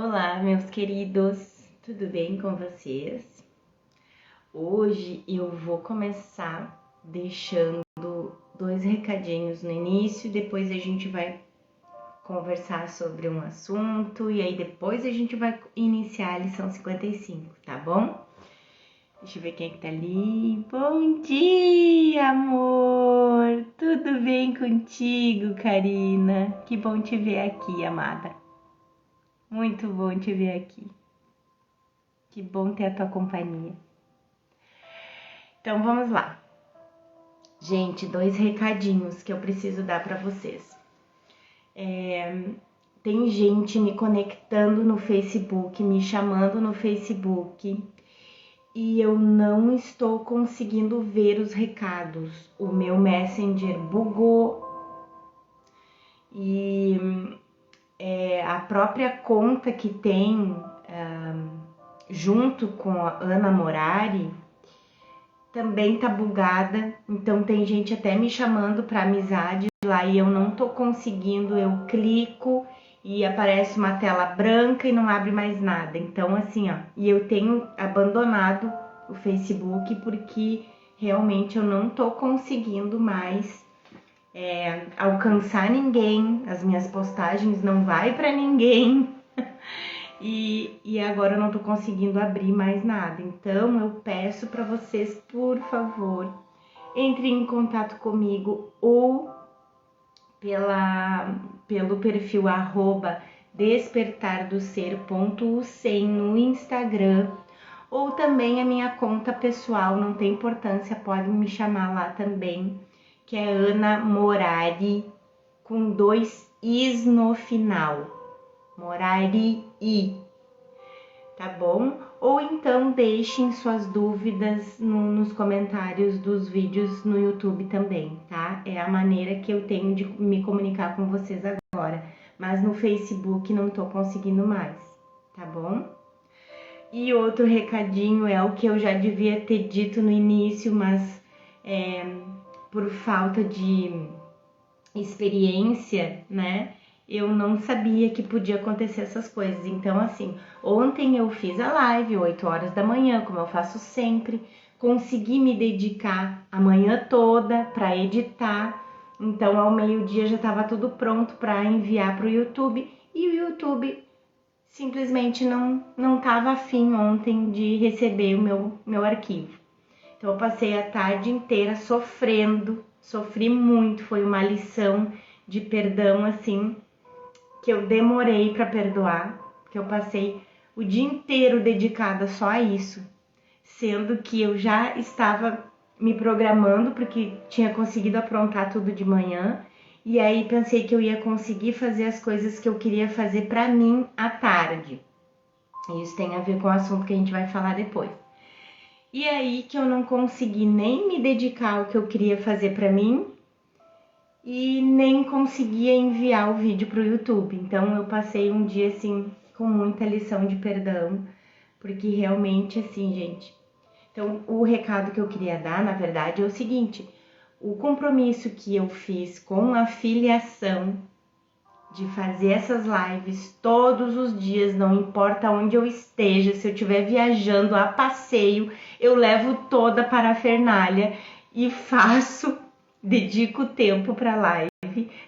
Olá, meus queridos, tudo bem com vocês? Hoje eu vou começar deixando dois recadinhos no início, depois a gente vai conversar sobre um assunto e aí depois a gente vai iniciar a lição 55, tá bom? Deixa eu ver quem é que tá ali. Bom dia, amor! Tudo bem contigo, Karina? Que bom te ver aqui, amada. Muito bom te ver aqui. Que bom ter a tua companhia. Então vamos lá. Gente, dois recadinhos que eu preciso dar para vocês. Tem gente me conectando no Facebook, me chamando no Facebook e eu não estou conseguindo ver os recados. O meu Messenger bugou e a própria conta que tem junto com a Ana Morari também tá bugada, então tem gente até me chamando para amizade lá e eu não tô conseguindo, eu clico e aparece uma tela branca e não abre mais nada. Então assim, ó, e eu tenho abandonado o Facebook porque realmente eu não tô conseguindo mais alcançar ninguém, as minhas postagens não vai para ninguém. E agora eu não tô conseguindo abrir mais nada. Então eu peço para vocês, por favor, entrem em contato comigo ou pelo perfil @despertardoser.ucem no Instagram, ou também a minha conta pessoal, não tem importância, pode me chamar lá também, que é Ana Morari, com 2 i's no final. Morari, tá bom? Ou então deixem suas dúvidas nos comentários dos vídeos no YouTube também, tá? É a maneira que eu tenho de me comunicar com vocês agora, mas no Facebook não tô conseguindo mais, tá bom? E outro recadinho é o que eu já devia ter dito no início, mas por falta de experiência, né? Eu não sabia que podia acontecer essas coisas. Então, assim, ontem eu fiz a live 8 horas da manhã, como eu faço sempre. Consegui me dedicar a manhã toda para editar. Então, ao meio-dia já estava tudo pronto para enviar para o YouTube. E o YouTube simplesmente não estava afim ontem de receber o meu arquivo. Então, eu passei a tarde inteira sofrendo, sofri muito. Foi uma lição de perdão, assim, que eu demorei para perdoar, que eu passei o dia inteiro dedicada só a isso, sendo que eu já estava me programando porque tinha conseguido aprontar tudo de manhã e aí pensei que eu ia conseguir fazer as coisas que eu queria fazer para mim à tarde. Isso tem a ver com o assunto que a gente vai falar depois. E aí que eu não consegui nem me dedicar ao que eu queria fazer para mim e nem conseguia enviar o vídeo para o YouTube. Então eu passei um dia assim com muita lição de perdão, porque realmente assim, gente. Então o recado que eu queria dar, na verdade, é o seguinte: o compromisso que eu fiz com a filiação de fazer essas lives todos os dias, não importa onde eu esteja, se eu estiver viajando a passeio, eu levo toda a parafernália e faço, dedico tempo para live,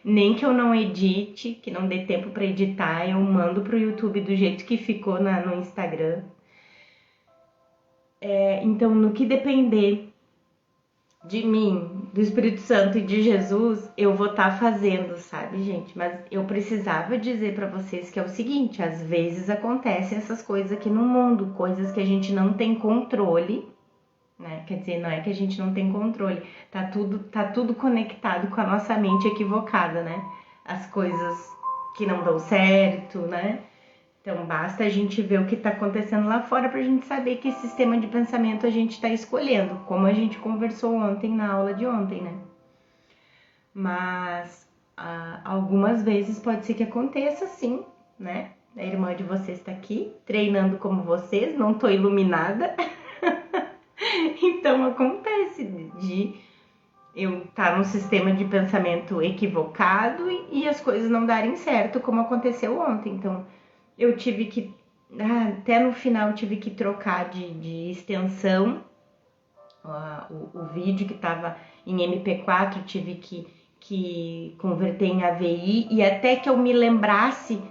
nem que eu não edite, que não dê tempo para editar, eu mando pro YouTube do jeito que ficou no Instagram. Então, no que depender de mim, do Espírito Santo e de Jesus, eu vou estar fazendo, sabe, gente? Mas eu precisava dizer para vocês que é o seguinte: às vezes acontecem essas coisas aqui no mundo, coisas que a gente não tem controle, né? Quer dizer, não é que a gente não tem controle, tá tudo conectado com a nossa mente equivocada, né? As coisas que não dão certo, né? Então basta a gente ver o que está acontecendo lá fora para a gente saber que sistema de pensamento a gente está escolhendo, como a gente conversou ontem na aula de ontem, né? Mas algumas vezes pode ser que aconteça sim, né? A irmã de vocês está aqui, treinando como vocês, não tô iluminada. Então acontece de eu estar num sistema de pensamento equivocado e as coisas não darem certo, como aconteceu ontem. Então eu tive que, até no final, eu tive que trocar de extensão. O vídeo que estava em MP4, tive que converter em AVI, e até que eu me lembrasse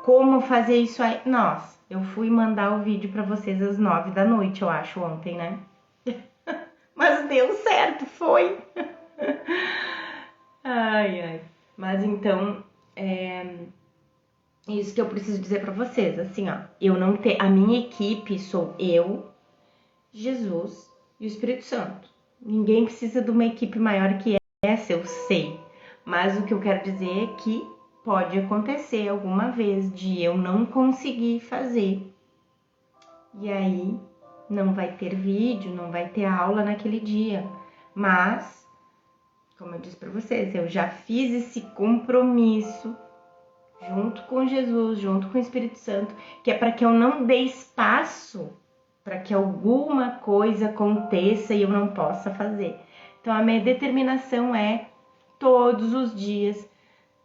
como fazer isso aí. Nossa, eu fui mandar o vídeo para vocês às 9 da noite, eu acho, ontem, né? Mas deu certo, foi. Ai, ai. Mas então, isso que eu preciso dizer para vocês, assim, ó, eu não ter, a minha equipe sou eu, Jesus e o Espírito Santo. Ninguém precisa de uma equipe maior que essa, eu sei. Mas o que eu quero dizer é que pode acontecer alguma vez de eu não conseguir fazer. E aí não vai ter vídeo, não vai ter aula naquele dia. Mas, como eu disse para vocês, eu já fiz esse compromisso junto com Jesus, junto com o Espírito Santo, que é para que eu não dê espaço para que alguma coisa aconteça e eu não possa fazer. Então, a minha determinação é todos os dias,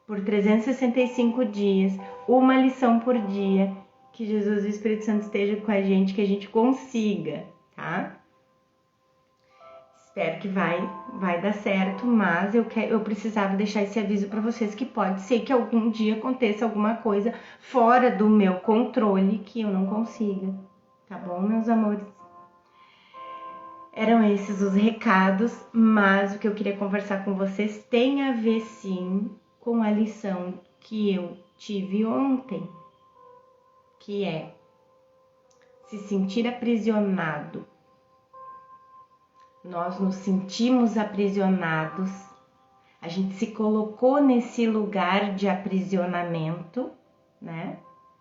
por 365 dias, uma lição por dia, que Jesus e o Espírito Santo estejam com a gente, que a gente consiga, tá? Espero que vai dar certo, mas eu precisava deixar esse aviso para vocês que pode ser que algum dia aconteça alguma coisa fora do meu controle que eu não consiga. Tá bom, meus amores? Eram esses os recados, mas o que eu queria conversar com vocês tem a ver sim com a lição que eu tive ontem, que é se sentir aprisionado. Nós nos sentimos aprisionados, a gente se colocou nesse lugar de aprisionamento, né?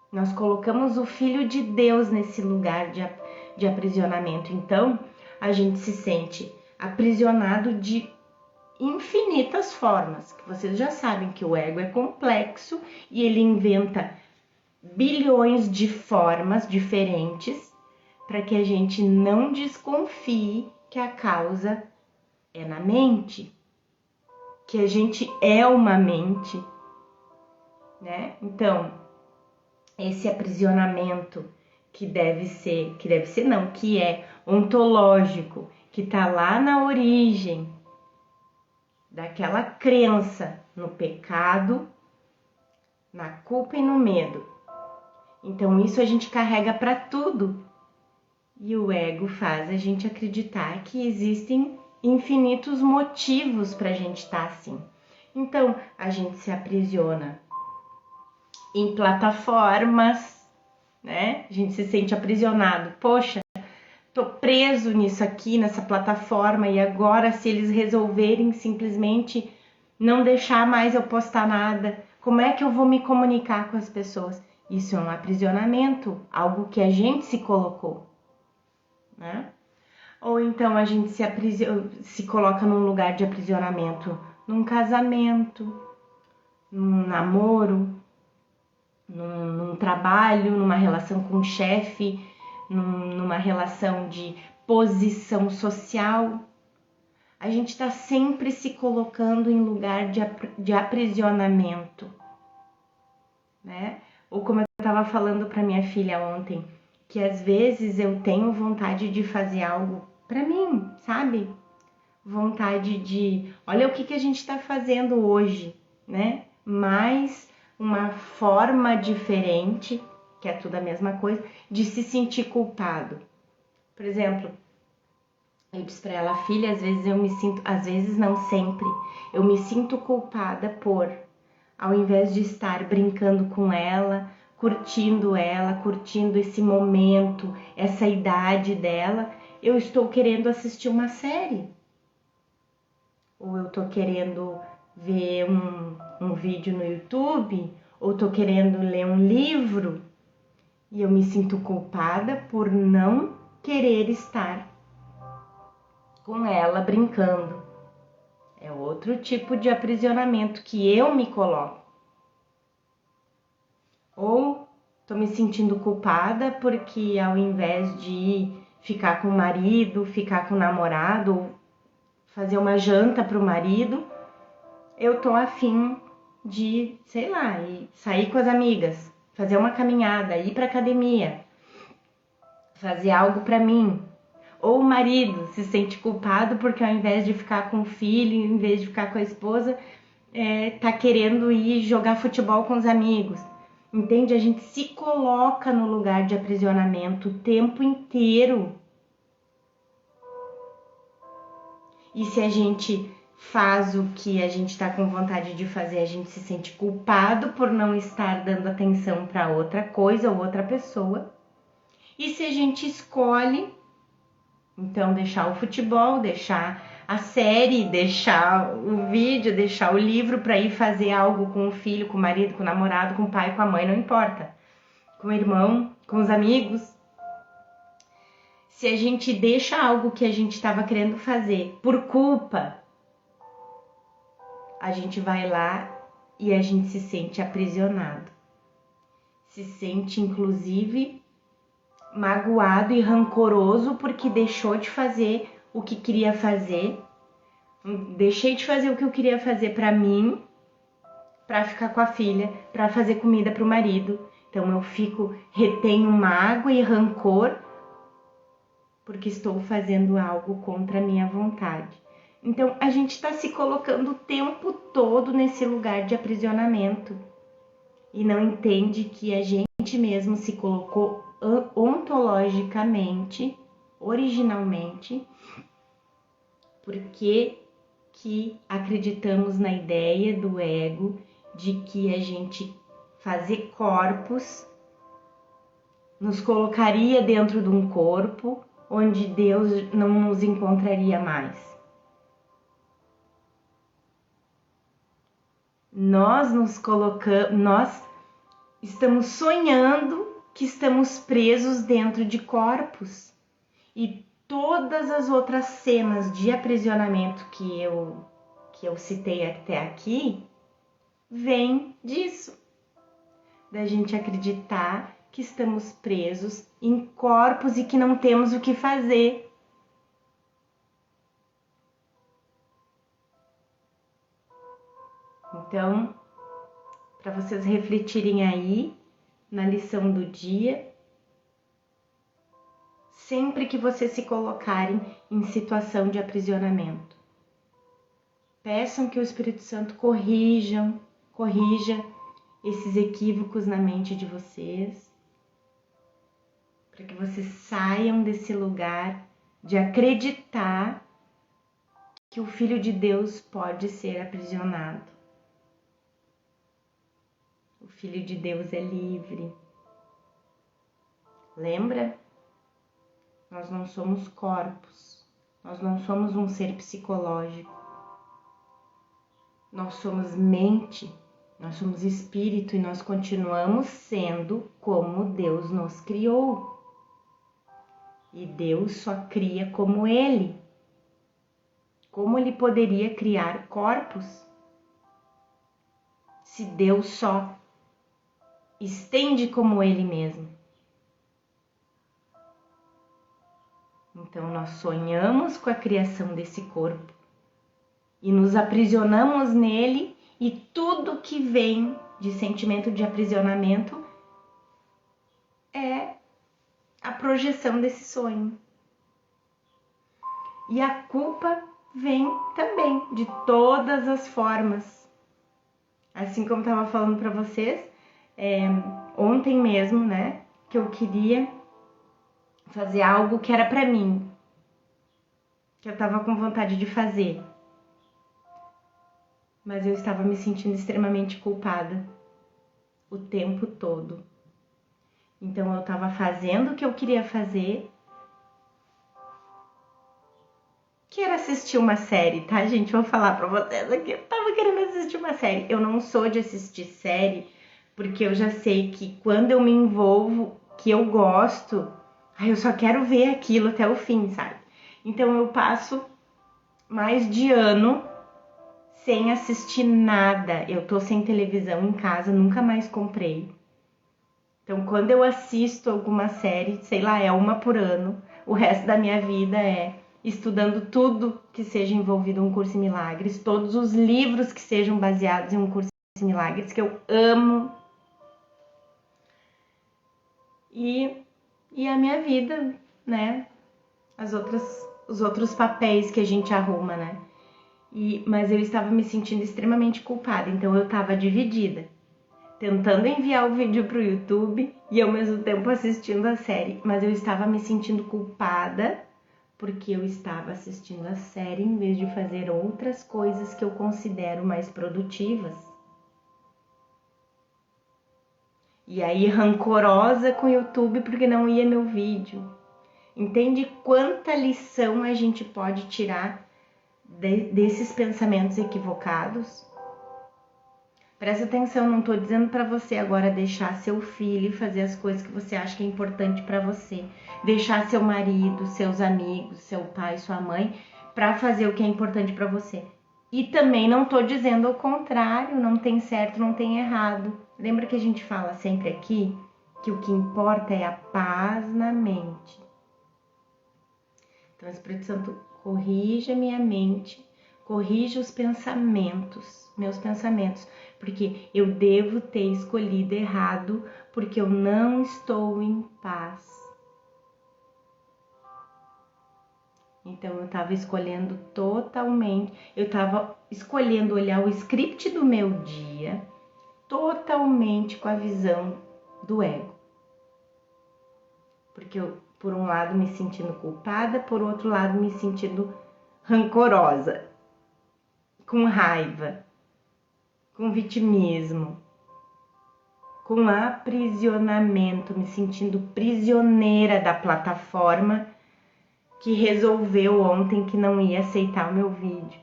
Nós colocamos o Filho de Deus nesse lugar de aprisionamento. Então, a gente se sente aprisionado de infinitas formas. Que vocês já sabem que o ego é complexo e ele inventa bilhões de formas diferentes para que a gente não desconfie que a causa é na mente, que a gente é uma mente, né? Então, esse aprisionamento que é ontológico, que tá lá na origem daquela crença no pecado, na culpa e no medo. Então isso a gente carrega para tudo. E o ego faz a gente acreditar que existem infinitos motivos para a gente estar assim. Então a gente se aprisiona em plataformas, né? A gente se sente aprisionado. Poxa, tô preso nisso aqui, nessa plataforma, e agora se eles resolverem simplesmente não deixar mais eu postar nada, como é que eu vou me comunicar com as pessoas? Isso é um aprisionamento, algo que a gente se colocou, né? Ou então a gente se coloca num lugar de aprisionamento, num casamento, num namoro, num trabalho, numa relação com o chefe, numa relação de posição social. A gente está sempre se colocando em lugar de aprisionamento, né? Ou como eu estava falando para minha filha ontem, que às vezes eu tenho vontade de fazer algo para mim, sabe? Vontade de, olha o que a gente está fazendo hoje, né? Mas uma forma diferente, que é tudo a mesma coisa, de se sentir culpado. Por exemplo, eu disse pra ela, filha, às vezes eu me sinto, às vezes não sempre, eu me sinto culpada por, ao invés de estar brincando com ela, curtindo esse momento, essa idade dela, eu estou querendo assistir uma série. Ou eu tô querendo ver um vídeo no YouTube, ou tô querendo ler um livro, e eu me sinto culpada por não querer estar com ela brincando. É outro tipo de aprisionamento que eu me coloco. Ou tô me sentindo culpada porque ao invés de ficar com o marido, ficar com o namorado, fazer uma janta pro marido, eu tô afim de, sei lá, sair com as amigas, fazer uma caminhada, ir para academia, fazer algo para mim. Ou o marido se sente culpado porque ao invés de ficar com o filho, em vez de ficar com a esposa, tá querendo ir jogar futebol com os amigos. Entende? A gente se coloca no lugar de aprisionamento o tempo inteiro. E se a gente faz o que a gente está com vontade de fazer, a gente se sente culpado por não estar dando atenção para outra coisa ou outra pessoa. E se a gente escolhe, então, deixar o futebol, deixar a série, deixar o vídeo, deixar o livro para ir fazer algo com o filho, com o marido, com o namorado, com o pai, com a mãe, não importa. Com o irmão, com os amigos. Se a gente deixa algo que a gente estava querendo fazer por culpa, a gente vai lá e a gente se sente aprisionado. Se sente, inclusive, magoado e rancoroso porque deixou de fazer o que queria fazer. Deixei de fazer o que eu queria fazer para mim, para ficar com a filha, para fazer comida para o marido. Então eu retenho mágoa e rancor porque estou fazendo algo contra a minha vontade. Então a gente está se colocando o tempo todo nesse lugar de aprisionamento e não entende que a gente mesmo se colocou ontologicamente, originalmente, porque que acreditamos na ideia do ego de que a gente fazer corpos nos colocaria dentro de um corpo onde Deus não nos encontraria mais. Nós estamos sonhando que estamos presos dentro de corpos e todas as outras cenas de aprisionamento que eu citei até aqui vêm disso, da gente acreditar que estamos presos em corpos e que não temos o que fazer. Então, para vocês refletirem aí na lição do dia, sempre que vocês se colocarem em situação de aprisionamento, peçam que o Espírito Santo corrija esses equívocos na mente de vocês, para que vocês saiam desse lugar de acreditar que o Filho de Deus pode ser aprisionado. O Filho de Deus é livre. Lembra? Nós não somos corpos, nós não somos um ser psicológico, nós somos mente, nós somos espírito e nós continuamos sendo como Deus nos criou. E Deus só cria como Ele. Como Ele poderia criar corpos se Deus só estende como Ele mesmo? Então nós sonhamos com a criação desse corpo e nos aprisionamos nele, e tudo que vem de sentimento de aprisionamento é a projeção desse sonho. E a culpa vem também de todas as formas. Assim como eu estava falando para vocês, ontem mesmo, né, que eu queria fazer algo que era para mim, que eu estava com vontade de fazer, mas eu estava me sentindo extremamente culpada o tempo todo. Então eu estava fazendo o que eu queria fazer, que era assistir uma série, tá, gente? Vou falar pra vocês aqui, eu tava querendo assistir uma série. Eu não sou de assistir série, porque eu já sei que quando eu me envolvo, que eu gosto, eu só quero ver aquilo até o fim, sabe? Então eu passo mais de ano sem assistir nada. Eu tô sem televisão em casa, nunca mais comprei. Então quando eu assisto alguma série, sei lá, é uma por ano, o resto da minha vida é estudando tudo que seja envolvido em um curso em milagres, todos os livros que sejam baseados em um curso em milagres, que eu amo. e a minha vida, né? Os outros papéis que a gente arruma, né? Mas eu estava me sentindo extremamente culpada, então eu estava dividida, tentando enviar o vídeo para o YouTube e ao mesmo tempo assistindo a série, mas eu estava me sentindo culpada porque eu estava assistindo a série em vez de fazer outras coisas que eu considero mais produtivas. E aí rancorosa com o YouTube porque não ia meu vídeo. Entende quanta lição a gente pode tirar desses pensamentos equivocados? Presta atenção, não estou dizendo para você agora deixar seu filho fazer as coisas que você acha que é importante para você, deixar seu marido, seus amigos, seu pai, sua mãe, para fazer o que é importante para você. E também não estou dizendo o contrário, não tem certo, não tem errado. Lembra que a gente fala sempre aqui que o que importa é a paz na mente. Então, o Espírito Santo corrige a minha mente, corrige os pensamentos, meus pensamentos, porque eu devo ter escolhido errado, porque eu não estou em paz. Então eu estava escolhendo totalmente, eu estava escolhendo olhar o script do meu dia totalmente com a visão do ego. Porque eu, por um lado, me sentindo culpada, por outro lado, me sentindo rancorosa, com raiva, com vitimismo, com aprisionamento, me sentindo prisioneira da plataforma que resolveu ontem que não ia aceitar o meu vídeo.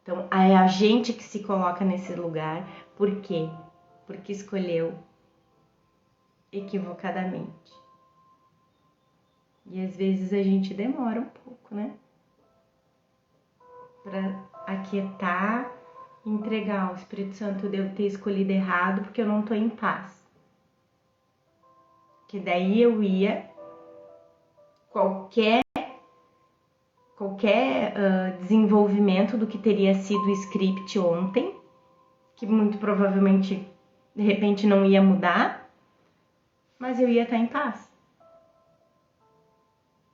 Então, é a gente que se coloca nesse lugar. Por quê? Porque escolheu equivocadamente. E às vezes a gente demora um pouco, né? Para aquietar e entregar ao Espírito Santo. Eu devo ter escolhido errado porque eu não tô em paz. Que daí eu ia qualquer desenvolvimento do que teria sido o script ontem, que muito provavelmente de repente não ia mudar, mas eu ia estar em paz.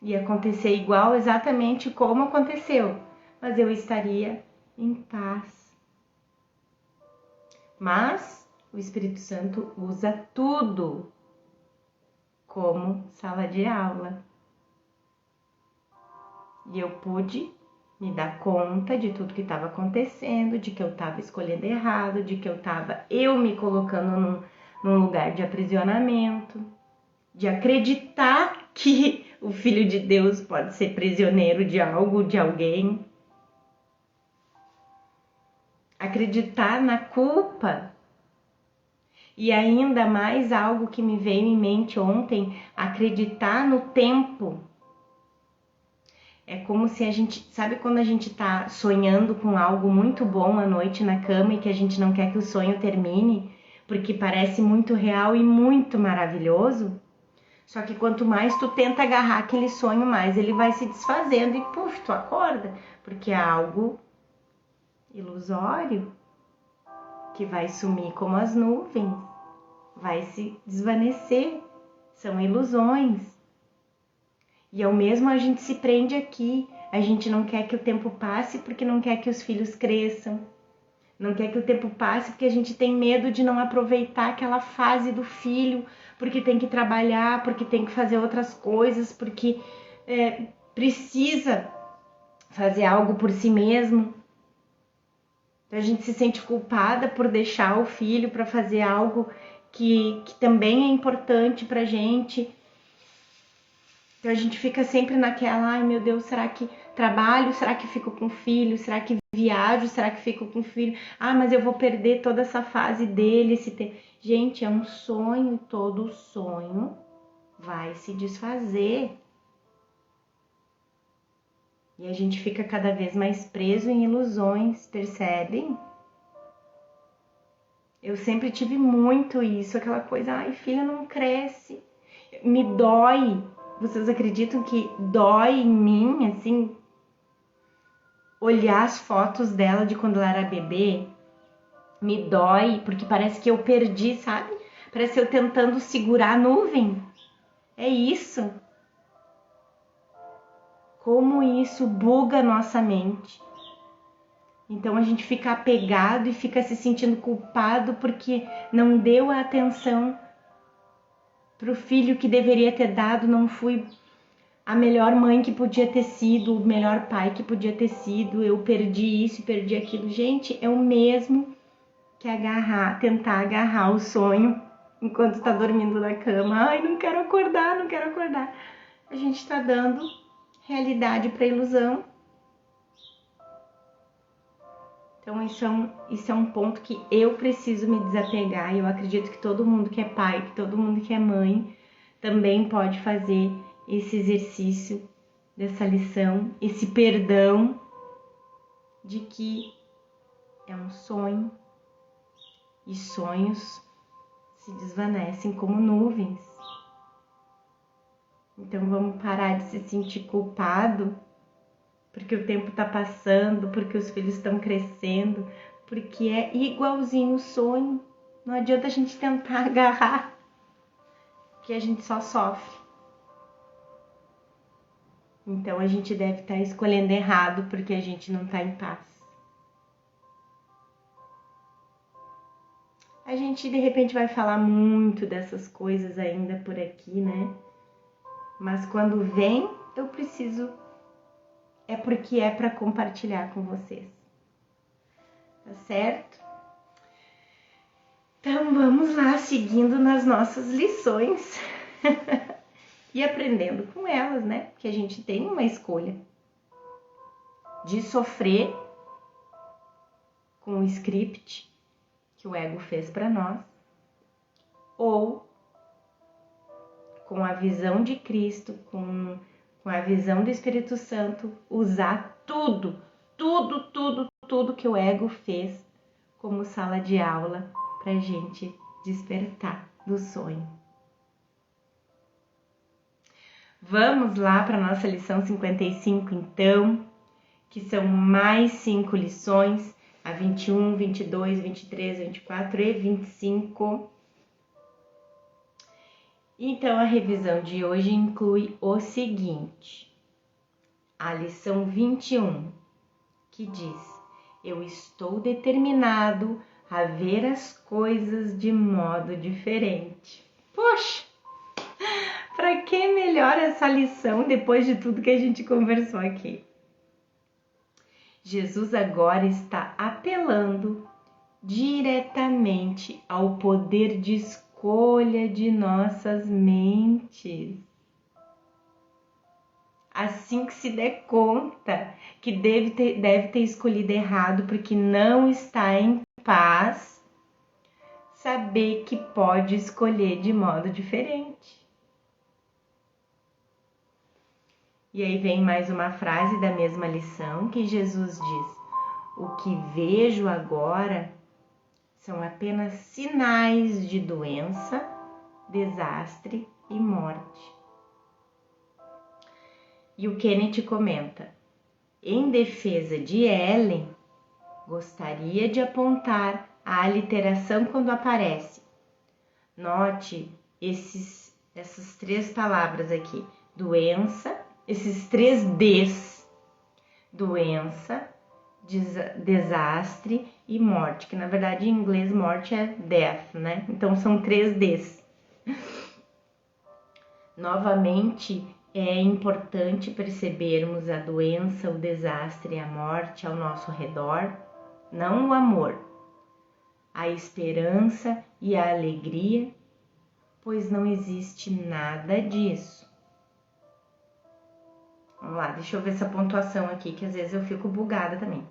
Ia acontecer igual, exatamente como aconteceu, mas eu estaria em paz. Mas o Espírito Santo usa tudo como sala de aula. E eu pude me dar conta de tudo que estava acontecendo, de que eu estava escolhendo errado, de que eu estava me colocando num lugar de aprisionamento, de acreditar que o Filho de Deus pode ser prisioneiro de algo, de alguém. Acreditar na culpa. E ainda mais algo que me veio em mente ontem, acreditar no tempo. É como se a gente, sabe quando a gente tá sonhando com algo muito bom à noite na cama e que a gente não quer que o sonho termine, porque parece muito real e muito maravilhoso? Só que quanto mais tu tenta agarrar aquele sonho, mais ele vai se desfazendo e puf, tu acorda, porque é algo ilusório que vai sumir como as nuvens, vai se desvanecer, são ilusões. E ao mesmo a gente se prende aqui, a gente não quer que o tempo passe porque não quer que os filhos cresçam, não quer que o tempo passe porque a gente tem medo de não aproveitar aquela fase do filho, porque tem que trabalhar, porque tem que fazer outras coisas, porque precisa fazer algo por si mesmo. Então a gente se sente culpada por deixar o filho para fazer algo que também é importante pra gente. Então a gente fica sempre naquela, ai meu Deus, será que trabalho? Será que fico com filho? Será que viajo? Será que fico com filho? Ah, mas eu vou perder toda essa fase dele. Gente, é um sonho, todo sonho vai se desfazer. E a gente fica cada vez mais preso em ilusões, percebem? Eu sempre tive muito isso, aquela coisa, ai, filha não cresce, me dói. Vocês acreditam que dói em mim, assim, olhar as fotos dela de quando ela era bebê? Me dói, porque parece que eu perdi, sabe? Parece eu tentando segurar a nuvem. É isso. Como isso buga a nossa mente. Então a gente fica apegado e fica se sentindo culpado porque não deu a atenção para o filho que deveria ter dado, não fui a melhor mãe que podia ter sido, o melhor pai que podia ter sido, eu perdi isso, perdi aquilo. Gente, é o mesmo que tentar agarrar o sonho enquanto está dormindo na cama. Ai, não quero acordar, não quero acordar. A gente está dando realidade para ilusão. Então isso é um ponto que eu preciso me desapegar. E eu acredito que todo mundo que é pai, que todo mundo que é mãe também pode fazer esse exercício dessa lição, esse perdão de que é um sonho e sonhos se desvanecem como nuvens. Então vamos parar de se sentir culpado porque o tempo está passando, porque os filhos estão crescendo, porque é igualzinho o sonho. Não adianta a gente tentar agarrar, que a gente só sofre. Então a gente deve estar escolhendo errado porque a gente não está em paz. A gente de repente vai falar muito dessas coisas ainda por aqui, né? Mas quando vem, eu preciso, é porque é para compartilhar com vocês. Tá certo? Então vamos lá, seguindo nas nossas lições e aprendendo com elas, né? Porque a gente tem uma escolha de sofrer com o script que o ego fez para nós, ou com a visão de Cristo, com a visão do Espírito Santo, usar tudo que o ego fez como sala de aula para a gente despertar do sonho. Vamos lá para a nossa lição 55, então, que são mais 5 lições, a 21, 22, 23, 24 e 25. Então, a revisão de hoje inclui o seguinte: a lição 21, que diz: eu estou determinado a ver as coisas de modo diferente. Poxa, para que melhor essa lição depois de tudo que a gente conversou aqui? Jesus agora está apelando diretamente ao poder de escolha de nossas mentes. Assim que se der conta que deve ter escolhido errado porque não está em paz, saber que pode escolher de modo diferente. E aí vem mais uma frase da mesma lição que Jesus diz: o que vejo agora são apenas sinais de doença, desastre e morte. E o Kenneth comenta: em defesa de Ellen, gostaria de apontar a aliteração quando aparece. Note essas 3 palavras aqui: doença, esses 3 Ds: doença, desastre e morte, que na verdade em inglês morte é death, né? Então são 3 Ds. Novamente, é importante percebermos a doença, o desastre e a morte ao nosso redor, não o amor, a esperança e a alegria, pois não existe nada disso. Vamos lá, deixa eu ver essa pontuação aqui, que às vezes eu fico bugada também.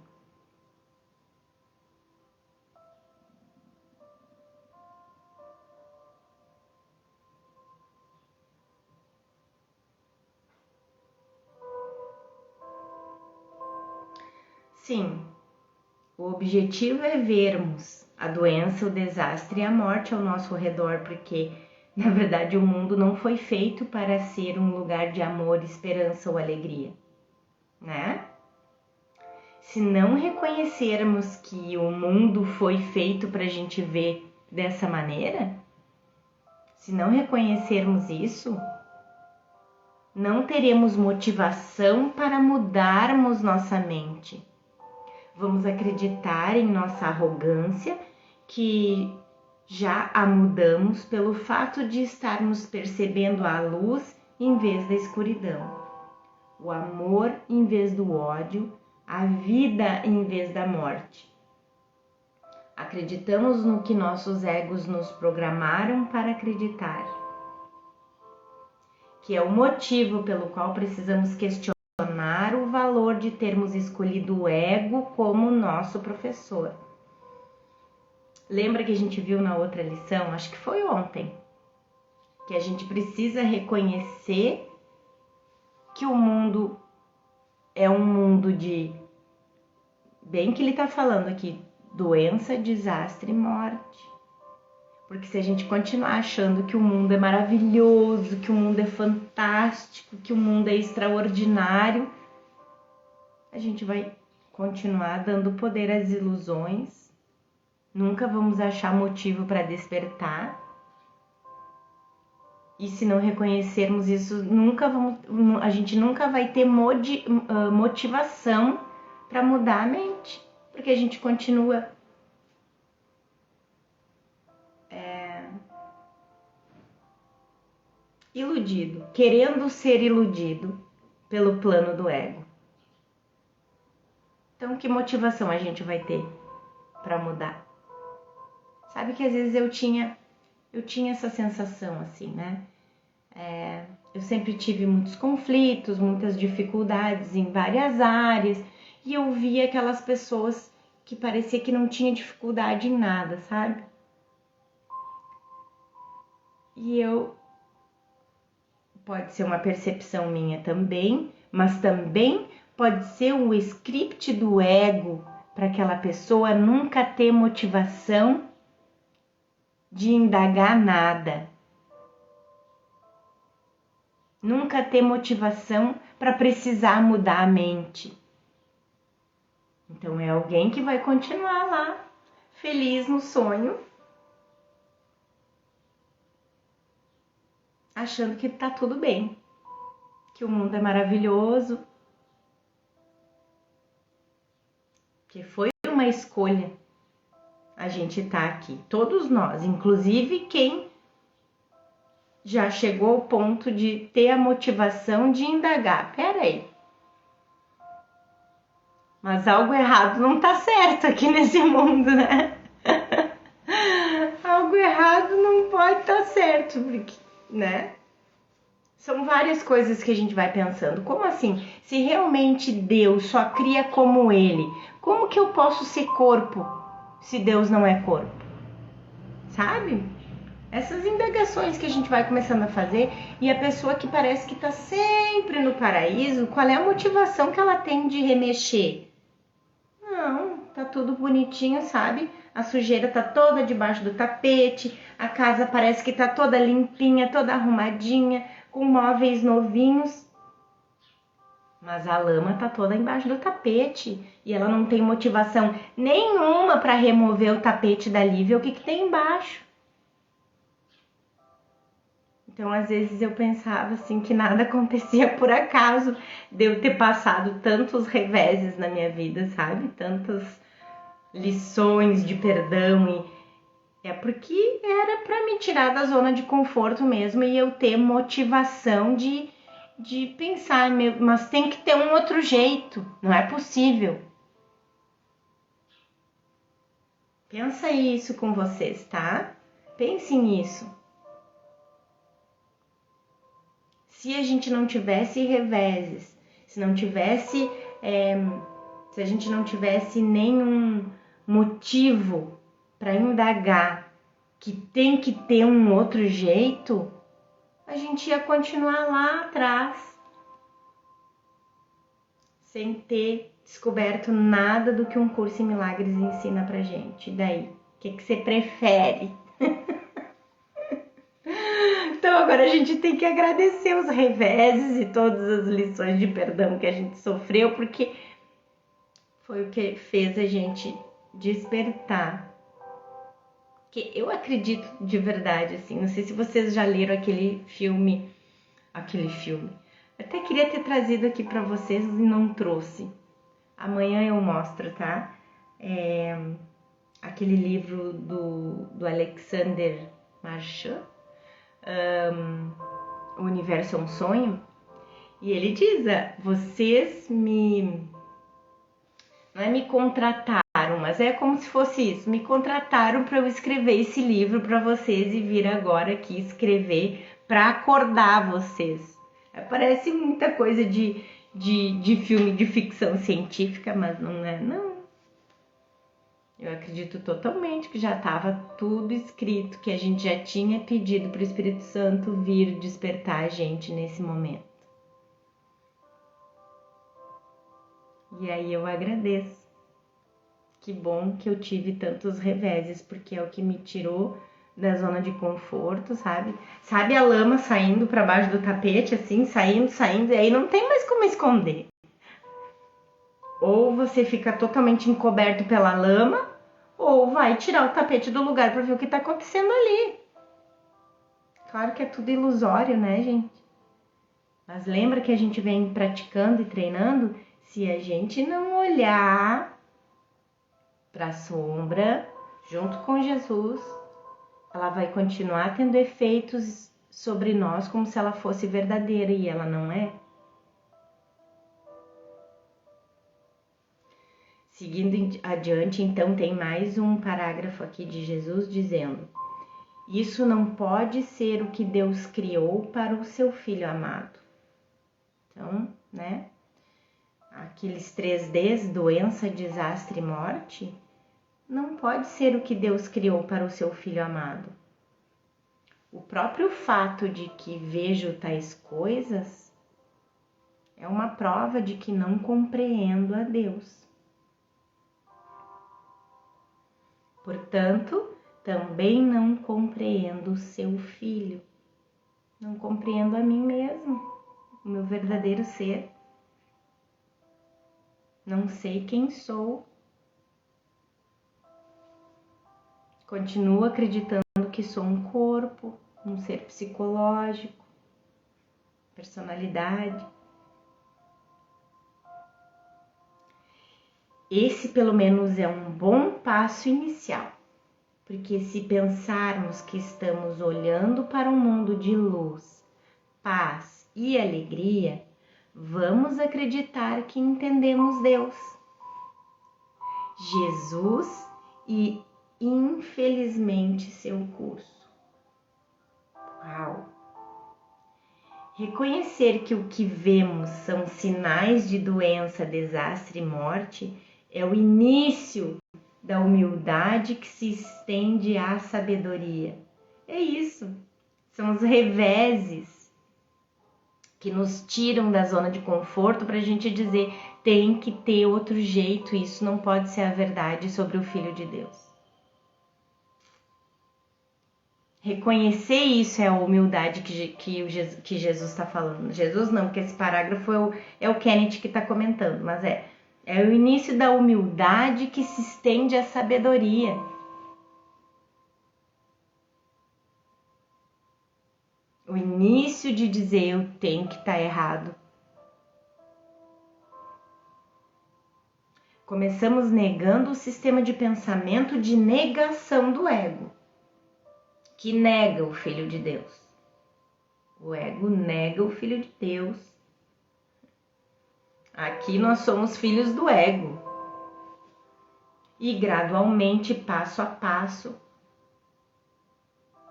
Sim, o objetivo é vermos a doença, o desastre e a morte ao nosso redor, porque, na verdade, o mundo não foi feito para ser um lugar de amor, esperança ou alegria, né? Se não reconhecermos que o mundo foi feito para a gente ver dessa maneira, Se não reconhecermos isso, não teremos motivação para mudarmos nossa mente. Vamos acreditar em nossa arrogância, que já a mudamos pelo fato de estarmos percebendo a luz em vez da escuridão, o amor em vez do ódio, a vida em vez da morte. Acreditamos no que nossos egos nos programaram para acreditar, que é o motivo pelo qual precisamos questionar o valor de termos escolhido o ego como nosso professor. Lembra que a gente viu na outra lição, acho que foi ontem, que a gente precisa reconhecer que o mundo é um mundo de, bem que ele está falando aqui, doença, desastre e morte. Porque se a gente continuar achando que o mundo é maravilhoso, que o mundo é fantástico, que o mundo é extraordinário, a gente vai continuar dando poder às ilusões, nunca vamos achar motivo para despertar. E se não reconhecermos isso, a gente nunca vai ter motivação para mudar a mente, porque a gente continua iludido, querendo ser iludido pelo plano do ego. Então, que motivação a gente vai ter para mudar? Sabe que às vezes eu tinha essa sensação assim, né? Eu sempre tive muitos conflitos, muitas dificuldades em várias áreas, e eu via aquelas pessoas que parecia que não tinha dificuldade em nada, sabe? E pode ser uma percepção minha também, mas também pode ser um script do ego para aquela pessoa nunca ter motivação de indagar nada. Nunca ter motivação para precisar mudar a mente. Então é alguém que vai continuar lá, feliz no sonho, achando que tá tudo bem, que o mundo é maravilhoso, que foi uma escolha a gente tá aqui, todos nós, inclusive quem já chegou ao ponto de ter a motivação de indagar. Peraí, mas algo errado não tá certo aqui nesse mundo, né? Algo errado não pode estar certo, porque, né? São várias coisas que a gente vai pensando. Como assim? Se realmente Deus só cria como Ele, como que eu posso ser corpo se Deus não é corpo? Sabe? Essas indagações que a gente vai começando a fazer, e a pessoa que parece que tá sempre no paraíso, qual é a motivação que ela tem de remexer? Não, tá tudo bonitinho, sabe? A sujeira tá toda debaixo do tapete, a casa parece que tá toda limpinha, toda arrumadinha, com móveis novinhos. Mas a lama tá toda embaixo do tapete e ela não tem motivação nenhuma para remover o tapete dali, ver o que tem embaixo. Então, às vezes eu pensava assim que nada acontecia por acaso de eu ter passado tantos reveses na minha vida, sabe? Tantas lições de perdão, e é porque era para me tirar da zona de conforto mesmo e eu ter motivação de pensar, mas tem que ter um outro jeito, não é possível. Pensa isso com vocês, tá? Pense nisso. Se a gente não tivesse reveses, se a gente não tivesse nenhum motivo para indagar que tem que ter um outro jeito, a gente ia continuar lá atrás, sem ter descoberto nada do que um curso em milagres ensina pra gente. E daí, o que você prefere? Então agora a gente tem que agradecer os reveses e todas as lições de perdão que a gente sofreu, porque foi o que fez a gente despertar Porque eu acredito de verdade, assim, não sei se vocês já leram aquele filme. Até queria ter trazido aqui para vocês e não trouxe. Amanhã eu mostro, tá? Aquele livro do Alexander Marchand, O Universo é um Sonho. E ele diz, vocês não é me contrataram, mas é como se fosse isso. Me contrataram para eu escrever esse livro para vocês e vir agora aqui escrever para acordar vocês. Parece muita coisa de filme de ficção científica, mas não é, não. Eu acredito totalmente que já estava tudo escrito, que a gente já tinha pedido para o Espírito Santo vir despertar a gente nesse momento. E aí eu agradeço. Que bom que eu tive tantos reveses, porque é o que me tirou da zona de conforto, sabe? Sabe a lama saindo para baixo do tapete, assim, saindo, e aí não tem mais como esconder. Ou você fica totalmente encoberto pela lama, ou vai tirar o tapete do lugar para ver o que tá acontecendo ali. Claro que é tudo ilusório, né, gente? Mas lembra que a gente vem praticando e treinando? Se a gente não olhar para a sombra, junto com Jesus, ela vai continuar tendo efeitos sobre nós como se ela fosse verdadeira, e ela não é. Seguindo adiante, então, tem mais um parágrafo aqui de Jesus dizendo: isso não pode ser o que Deus criou para o seu Filho amado. Então, né? Aqueles 3Ds, doença, desastre e morte, não pode ser o que Deus criou para o seu Filho amado. O próprio fato de que vejo tais coisas é uma prova de que não compreendo a Deus. Portanto, também não compreendo o seu Filho. Não compreendo a mim mesmo, o meu verdadeiro ser. Não sei quem sou. Continuo acreditando que sou um corpo, um ser psicológico, personalidade. Esse, pelo menos, é um bom passo inicial, porque se pensarmos que estamos olhando para um mundo de luz, paz e alegria, vamos acreditar que entendemos Deus, Jesus e, infelizmente, seu curso. Uau! Reconhecer que o que vemos são sinais de doença, desastre e morte é o início da humildade que se estende à sabedoria. É isso. São os reveses que nos tiram da zona de conforto para a gente dizer: tem que ter outro jeito, isso não pode ser a verdade sobre o Filho de Deus. Reconhecer isso é a humildade que Jesus está falando. Jesus não, porque esse parágrafo é o Kenneth que está comentando, mas é o início da humildade que se estende à sabedoria. O início de dizer eu tenho que estar errado. Começamos negando o sistema de pensamento de negação do ego, que nega o Filho de Deus. O ego nega o Filho de Deus. Aqui nós somos filhos do ego. E gradualmente, passo a passo,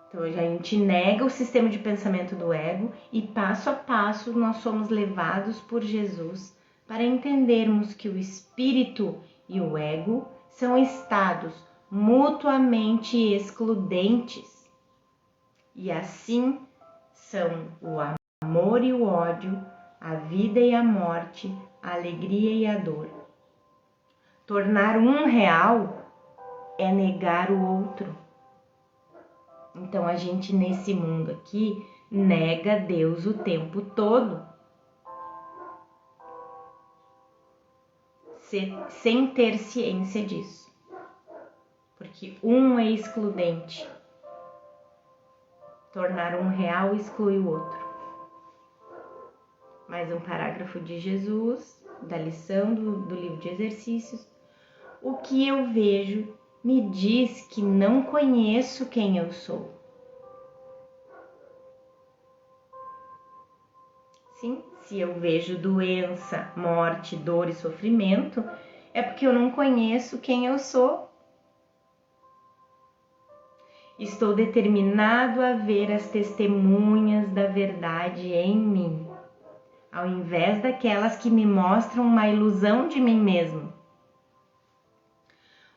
então a gente nega o sistema de pensamento do ego e passo a passo nós somos levados por Jesus para entendermos que o espírito e o ego são estados mutuamente excludentes. E assim são o amor e o ódio, a vida e a morte, a alegria e a dor. Tornar um real é negar o outro. Então a gente nesse mundo aqui nega Deus o tempo todo, sem ter ciência disso. porque um é excludente. Tornar um real exclui o outro. Mais um parágrafo de Jesus, da lição do livro de exercícios. O que eu vejo me diz que não conheço quem eu sou. Sim, se eu vejo doença, morte, dor e sofrimento, é porque eu não conheço quem eu sou. Estou determinado a ver as testemunhas da verdade em mim, ao invés daquelas que me mostram uma ilusão de mim mesmo.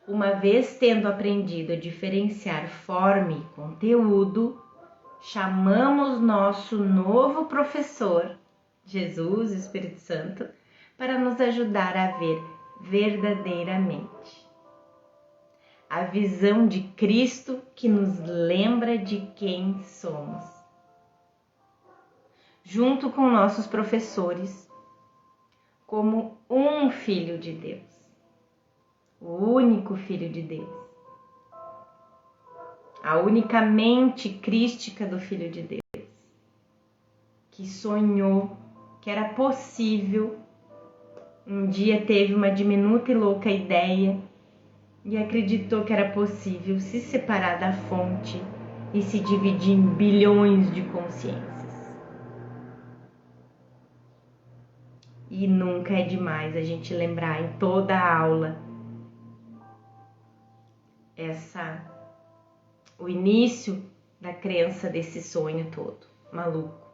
Uma vez tendo aprendido a diferenciar forma e conteúdo, chamamos nosso novo professor, Jesus, Espírito Santo, para nos ajudar a ver verdadeiramente. A visão de Cristo que nos lembra de quem somos. Junto com nossos professores, como um Filho de Deus, o único Filho de Deus, a única mente crística do Filho de Deus, que sonhou que era possível, um dia teve uma diminuta e louca ideia e acreditou que era possível se separar da fonte e se dividir em bilhões de consciências. E nunca é demais a gente lembrar em toda a aula o início da crença desse sonho todo, maluco.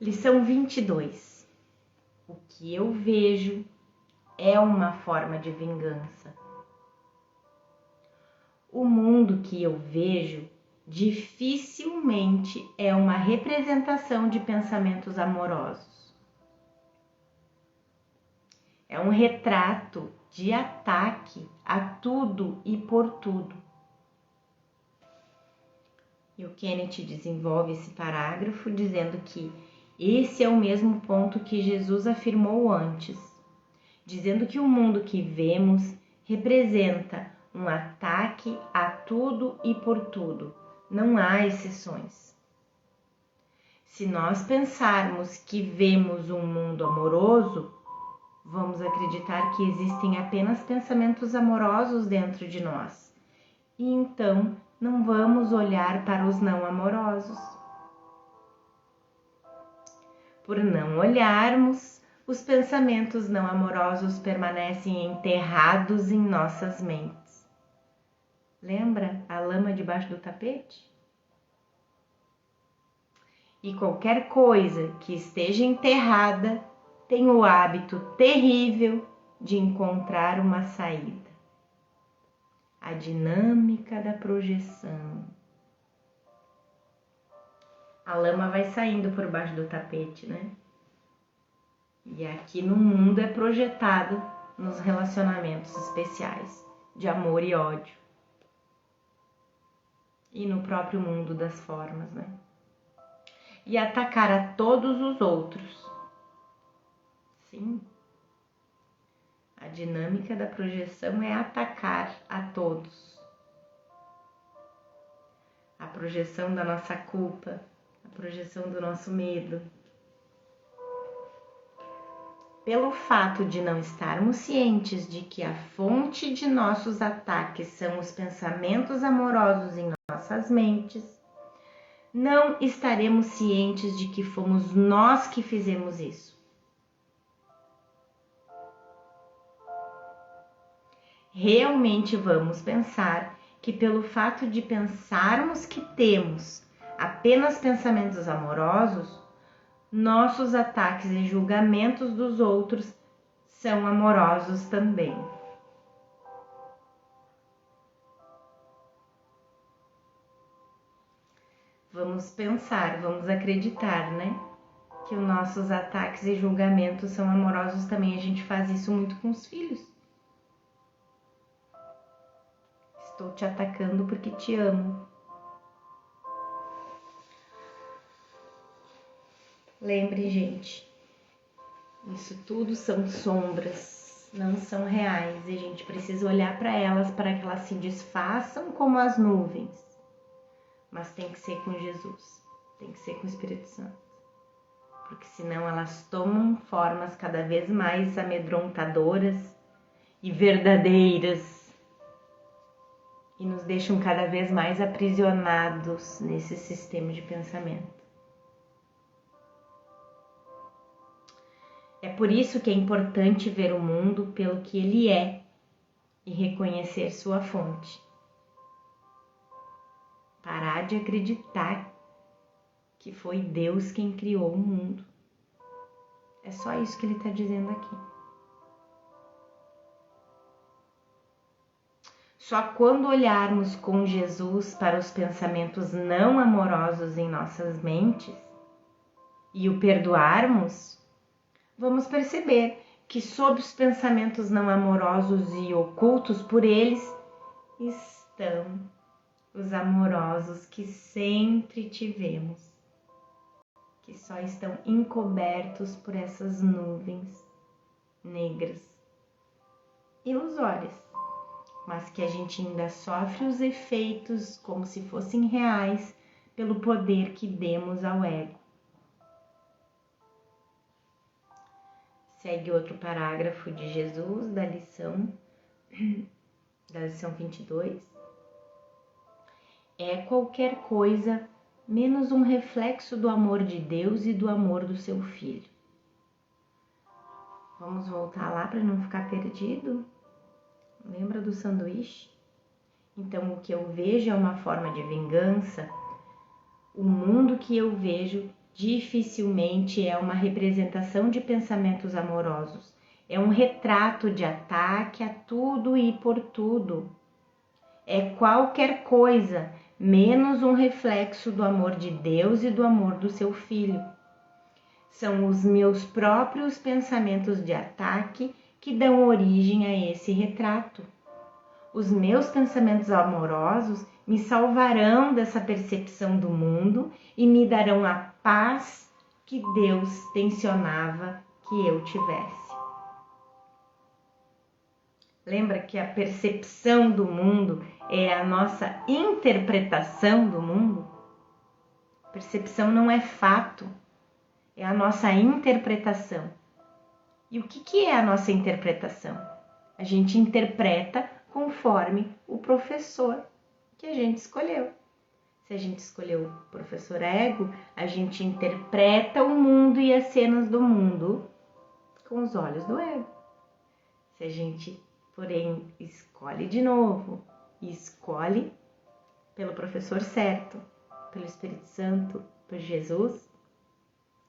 Lição 22. O que eu vejo é uma forma de vingança. O mundo que eu vejo dificilmente é uma representação de pensamentos amorosos. É um retrato de ataque a tudo e por tudo. E o Kenneth desenvolve esse parágrafo dizendo que esse é o mesmo ponto que Jesus afirmou antes, dizendo que o mundo que vemos representa um ataque a tudo e por tudo. Não há exceções. Se nós pensarmos que vemos um mundo amoroso, vamos acreditar que existem apenas pensamentos amorosos dentro de nós. E então não vamos olhar para os não amorosos. Por não olharmos, os pensamentos não amorosos permanecem enterrados em nossas mentes. Lembra a lama debaixo do tapete? E qualquer coisa que esteja enterrada tem o hábito terrível de encontrar uma saída. A dinâmica da projeção. A lama vai saindo por baixo do tapete, né? E aqui no mundo é projetado nos relacionamentos especiais de amor e ódio. E no próprio mundo das formas, né? E atacar a todos os outros. Sim. A dinâmica da projeção é atacar a todos. A projeção da nossa culpa, a projeção do nosso medo. Pelo fato de não estarmos cientes de que a fonte de nossos ataques são os pensamentos amorosos em nossas mentes, não estaremos cientes de que fomos nós que fizemos isso. Realmente vamos pensar que pelo fato de pensarmos que temos apenas pensamentos amorosos, nossos ataques e julgamentos dos outros são amorosos também. Vamos pensar, vamos acreditar, né? Que os nossos ataques e julgamentos são amorosos também. A gente faz isso muito com os filhos. Estou te atacando porque te amo. Lembre, gente, isso tudo são sombras. não são reais e a gente precisa olhar para elas para que elas se desfaçam como as nuvens. Mas tem que ser com Jesus, tem que ser com o Espírito Santo. Porque senão elas tomam formas cada vez mais amedrontadoras e verdadeiras e nos deixam cada vez mais aprisionados nesse sistema de pensamento. É por isso que é importante ver o mundo pelo que ele é e reconhecer sua fonte. Parar de acreditar que foi Deus quem criou o mundo. É só isso que ele está dizendo aqui. Só quando olharmos com Jesus para os pensamentos não amorosos em nossas mentes e o perdoarmos, vamos perceber que sob os pensamentos não amorosos e ocultos por eles estão os amorosos que sempre tivemos, que só estão encobertos por essas nuvens negras, ilusórias, mas que a gente ainda sofre os efeitos como se fossem reais pelo poder que demos ao ego. Segue outro parágrafo de Jesus da lição 22. É qualquer coisa menos um reflexo do amor de Deus e do amor do seu Filho. Vamos voltar lá para não ficar perdido? Lembra do sanduíche? Então, o que eu vejo é uma forma de vingança. O mundo que eu vejo dificilmente é uma representação de pensamentos amorosos. É um retrato de ataque a tudo e por tudo. É qualquer coisa, menos um reflexo do amor de Deus e do amor do seu Filho. São os meus próprios pensamentos de ataque que dão origem a esse retrato. Os meus pensamentos amorosos me salvarão dessa percepção do mundo e me darão a paz que Deus tensionava que eu tivesse. Lembra que a percepção do mundo é a nossa interpretação do mundo? Percepção não é fato, é a nossa interpretação. E o que é a nossa interpretação? A gente interpreta conforme o professor que a gente escolheu. Se a gente escolheu o professor ego, a gente interpreta o mundo e as cenas do mundo com os olhos do ego. Se a gente, porém, escolhe de novo e escolhe pelo professor certo, pelo Espírito Santo, por Jesus,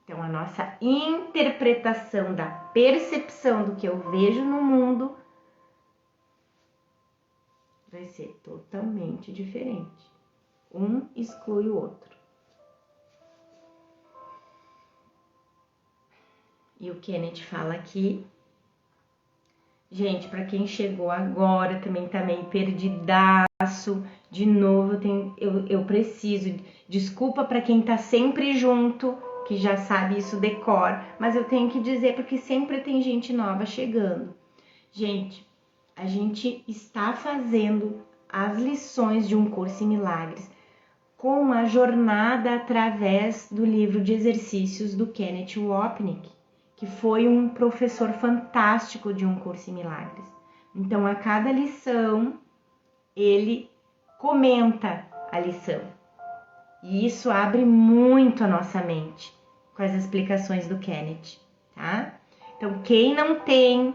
então a nossa interpretação da percepção do que eu vejo no mundo vai ser totalmente diferente. Um exclui o outro. E o Kenneth fala aqui, gente, para quem chegou agora também tá meio perdidaço, de novo eu preciso, desculpa para quem tá sempre junto, que já sabe isso decor, mas eu tenho que dizer porque sempre tem gente nova chegando. Gente, a gente está fazendo as lições de um curso em milagres com a jornada através do livro de exercícios do Kenneth Wapnick, que foi um professor fantástico de um curso em milagres. Então, a cada lição, ele comenta a lição. E isso abre muito a nossa mente com as explicações do Kenneth, tá? Então, quem não tem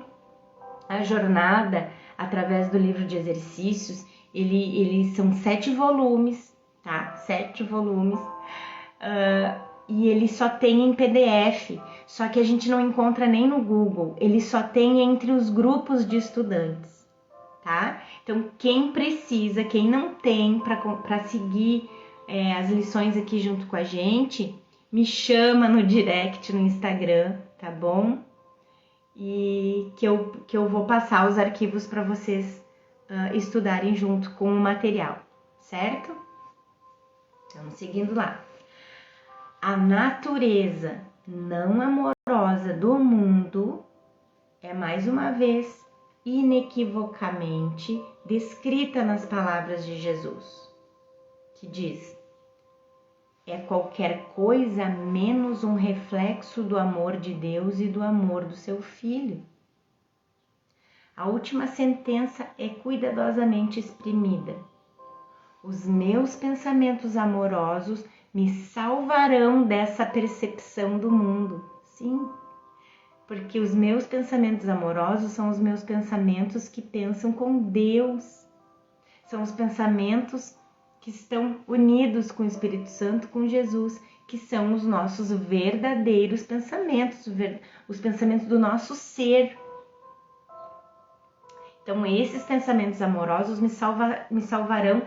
a jornada através do livro de exercícios, ele são 7 volumes, tá? 7 volumes. E ele só tem em PDF, só que a gente não encontra nem no Google, ele só tem entre os grupos de estudantes, tá? Então, quem precisa, quem não tem para seguir as lições aqui junto com a gente, me chama no direct no Instagram, tá bom? E que eu vou passar os arquivos para vocês estudarem junto com o material, certo? Então, seguindo lá. A natureza não amorosa do mundo é mais uma vez inequivocamente descrita nas palavras de Jesus, que diz: é qualquer coisa menos um reflexo do amor de Deus e do amor do seu Filho. A última sentença é cuidadosamente exprimida. Os meus pensamentos amorosos me salvarão dessa percepção do mundo. Sim, porque os meus pensamentos amorosos são os meus pensamentos que pensam com Deus. São os pensamentos que estão unidos com o Espírito Santo, com Jesus, que são os nossos verdadeiros pensamentos, os pensamentos do nosso ser. Então, esses pensamentos amorosos me salvarão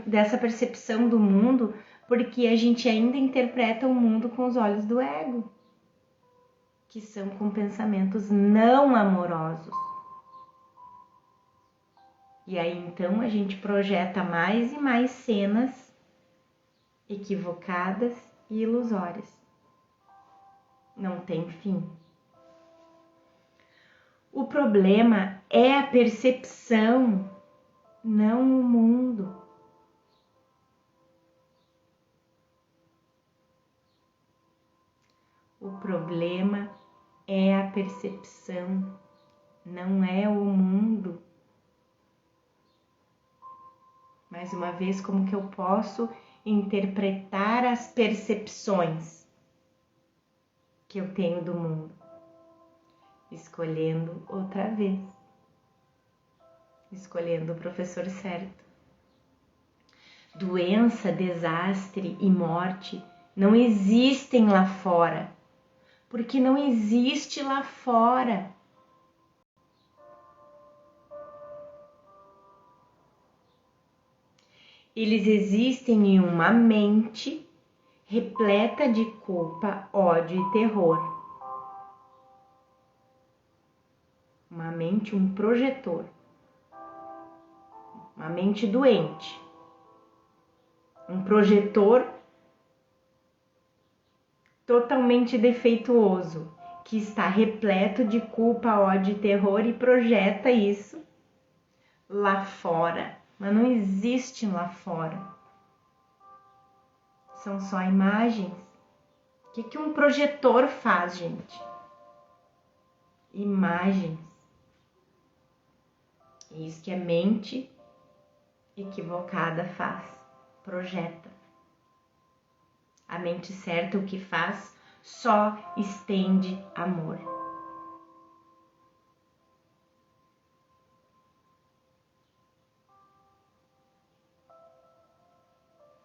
dessa percepção do mundo, porque a gente ainda interpreta o mundo com os olhos do ego, que são com pensamentos não amorosos. E aí, então, a gente projeta mais e mais cenas equivocadas e ilusórias. Não tem fim. O problema é a percepção, não o mundo. O problema é a percepção, não é o mundo. Mais uma vez, como que eu posso interpretar as percepções que eu tenho do mundo? Escolhendo outra vez. Escolhendo o professor certo. Doença, desastre e morte não existem lá fora, porque não existe lá fora. Eles existem em uma mente repleta de culpa, ódio e terror. Uma mente, um projetor. Uma mente doente. Um projetor totalmente defeituoso, que está repleto de culpa, ódio e terror e projeta isso lá fora. Mas não existe lá fora. São só imagens. O que um projetor faz, gente? Imagens. É isso que a mente equivocada faz. Projeta. A mente certa o que faz? Só estende amor.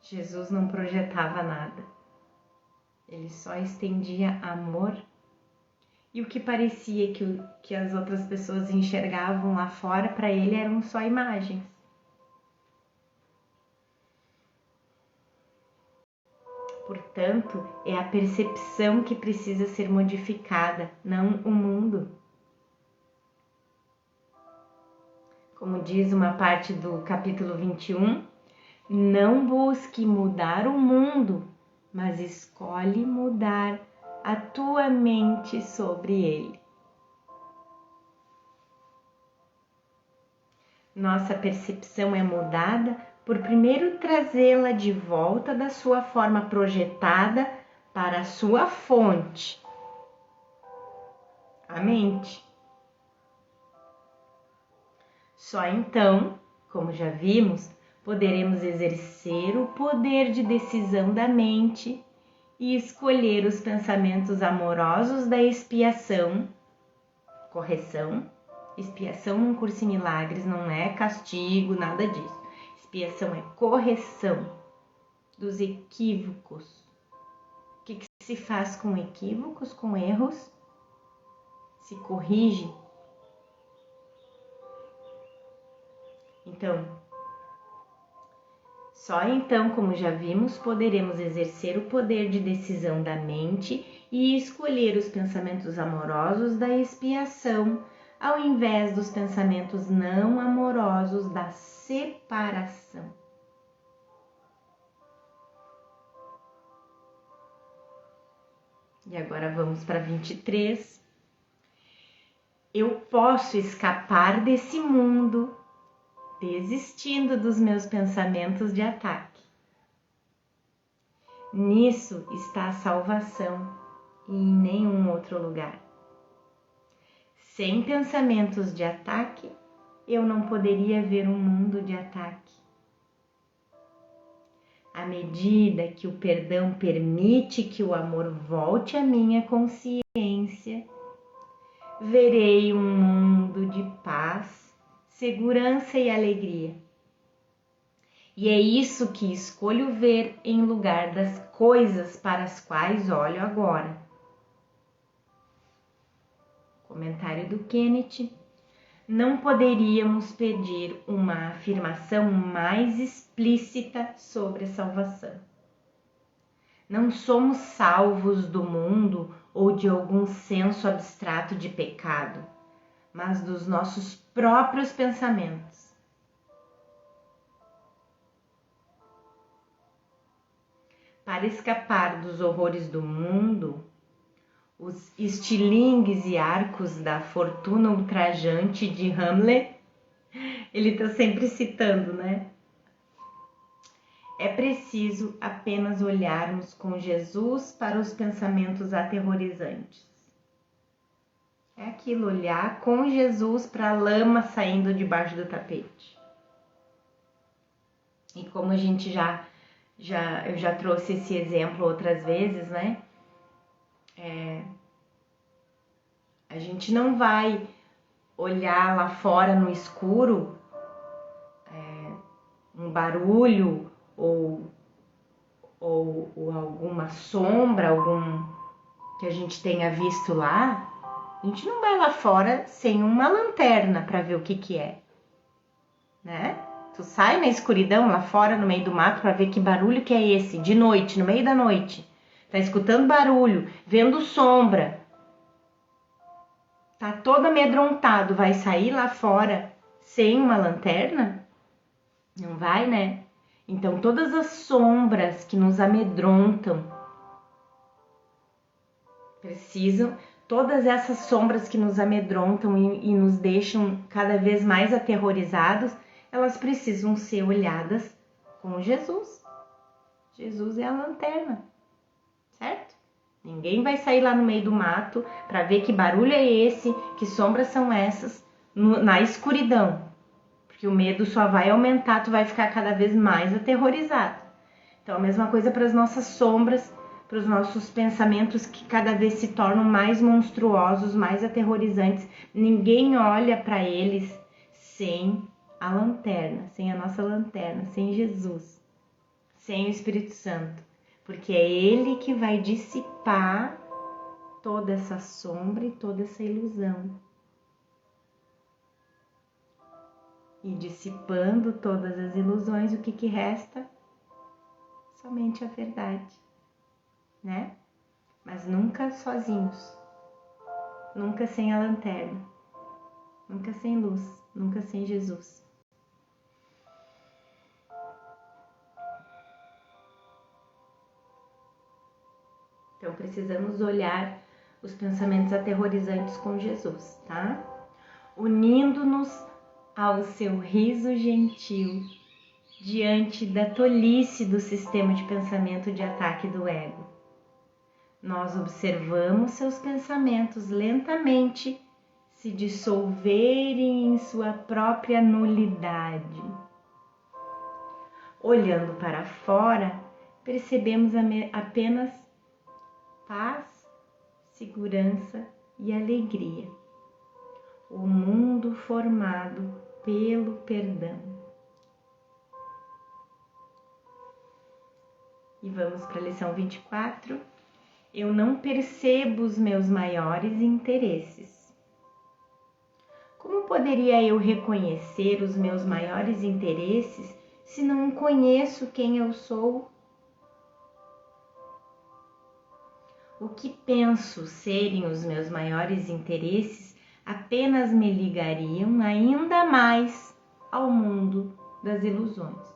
Jesus não projetava nada. Ele só estendia amor. E o que parecia que as outras pessoas enxergavam lá fora, para ele eram só imagens. Portanto, é a percepção que precisa ser modificada, não o mundo. Como diz uma parte do capítulo 21, não busque mudar o mundo, mas escolhe mudar a tua mente sobre ele. Nossa percepção é mudada por primeiro trazê-la de volta da sua forma projetada para a sua fonte, a mente. Só então, como já vimos, poderemos exercer o poder de decisão da mente e escolher os pensamentos amorosos da expiação, correção. Expiação num curso em milagres não é castigo, nada disso. Expiação é correção dos equívocos. O que se faz com equívocos, com erros? Se corrige. Então, só então, como já vimos, poderemos exercer o poder de decisão da mente e escolher os pensamentos amorosos da expiação, ao invés dos pensamentos não amorosos da separação. E agora vamos para 23. eu posso escapar desse mundo desistindo dos meus pensamentos de ataque. Nisso está a salvação e em nenhum outro lugar. Sem pensamentos de ataque, eu não poderia ver um mundo de ataque. À medida que o perdão permite que o amor volte à minha consciência, verei um mundo de paz, segurança e alegria. E é isso que escolho ver em lugar das coisas para as quais olho agora. Comentário do Kenneth. Não poderíamos pedir uma afirmação mais explícita sobre a salvação. Não somos salvos do mundo ou de algum senso abstrato de pecado, mas dos nossos próprios pensamentos. Para escapar dos horrores do mundo, os estilingues e arcos da fortuna ultrajante de Hamlet, ele está sempre citando, né? É preciso apenas olharmos com Jesus para os pensamentos aterrorizantes. É aquilo, olhar com Jesus para a lama saindo debaixo do tapete. E como a gente eu já trouxe esse exemplo outras vezes, né? A gente não vai olhar lá fora no escuro um barulho ou alguma sombra, algum que a gente tenha visto lá. A gente não vai lá fora sem uma lanterna para ver o que é, né? Tu sai na escuridão lá fora no meio do mato para ver que barulho que é esse, de noite, no meio da noite. Tá escutando barulho, vendo sombra. Tá todo amedrontado, vai sair lá fora sem uma lanterna? Não vai, né? Então todas as sombras que nos amedrontam todas essas sombras que nos amedrontam e nos deixam cada vez mais aterrorizados, elas precisam ser olhadas com Jesus. Jesus é a lanterna, certo? Ninguém vai sair lá no meio do mato para ver que barulho é esse, que sombras são essas, na escuridão. Porque o medo só vai aumentar, tu vai ficar cada vez mais aterrorizado. Então, a mesma coisa para as nossas sombras, para os nossos pensamentos que cada vez se tornam mais monstruosos, mais aterrorizantes. Ninguém olha para eles sem a lanterna, sem a nossa lanterna, sem Jesus, sem o Espírito Santo, porque é Ele que vai dissipar toda essa sombra e toda essa ilusão. E dissipando todas as ilusões, o que resta? Somente a verdade, né? Mas nunca sozinhos, nunca sem a lanterna, nunca sem luz, nunca sem Jesus. Então precisamos olhar os pensamentos aterrorizantes com Jesus, tá? Unindo-nos ao seu riso gentil diante da tolice do sistema de pensamento de ataque do ego. Nós observamos seus pensamentos lentamente se dissolverem em sua própria nulidade. Olhando para fora, percebemos apenas paz, segurança e alegria. O mundo formado pelo perdão. E vamos para a lição 24. Eu não percebo os meus maiores interesses. Como poderia eu reconhecer os meus maiores interesses se não conheço quem eu sou? O que penso serem os meus maiores interesses apenas me ligariam ainda mais ao mundo das ilusões.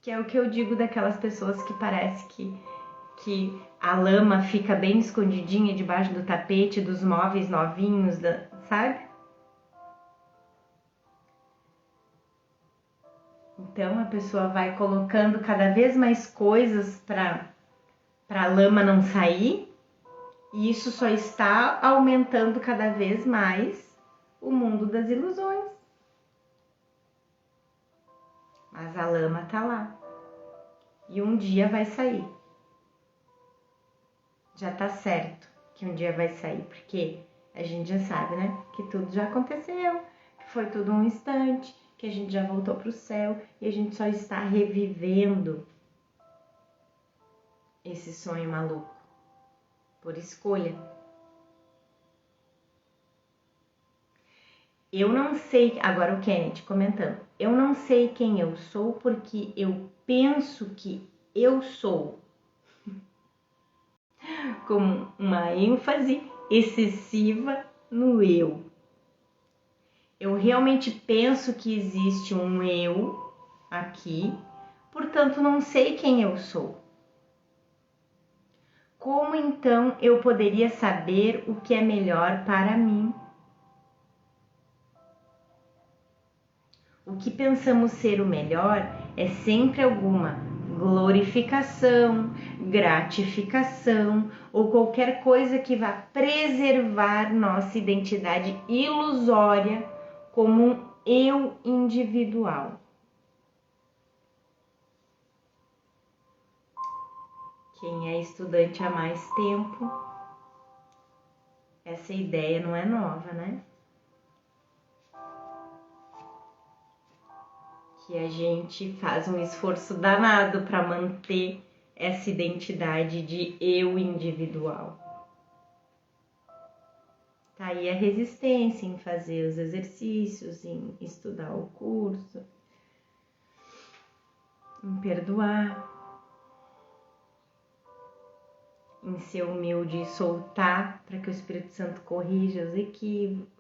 Que é o que eu digo daquelas pessoas que parece que a lama fica bem escondidinha debaixo do tapete dos móveis novinhos, sabe? Então a pessoa vai colocando cada vez mais coisas para a lama não sair, e isso só está aumentando cada vez mais o mundo das ilusões. Mas a lama tá lá. E um dia vai sair. Já tá certo que um dia vai sair, porque a gente já sabe, né? Que tudo já aconteceu, que foi tudo um instante, que a gente já voltou pro céu e a gente só está revivendo esse sonho maluco por escolha. Eu não sei, agora o Kenneth comentando, eu não sei quem eu sou porque eu penso que eu sou, com uma ênfase excessiva no eu. Eu realmente penso que existe um eu aqui, portanto não sei quem eu sou. Como então eu poderia saber o que é melhor para mim? O que pensamos ser o melhor é sempre alguma glorificação, gratificação ou qualquer coisa que vá preservar nossa identidade ilusória como um eu individual. Quem é estudante há mais tempo, essa ideia não é nova, né? Que a gente faz um esforço danado para manter essa identidade de eu individual. Tá aí a resistência em fazer os exercícios, em estudar o curso, em perdoar, em ser humilde e soltar para que o Espírito Santo corrija os equívocos,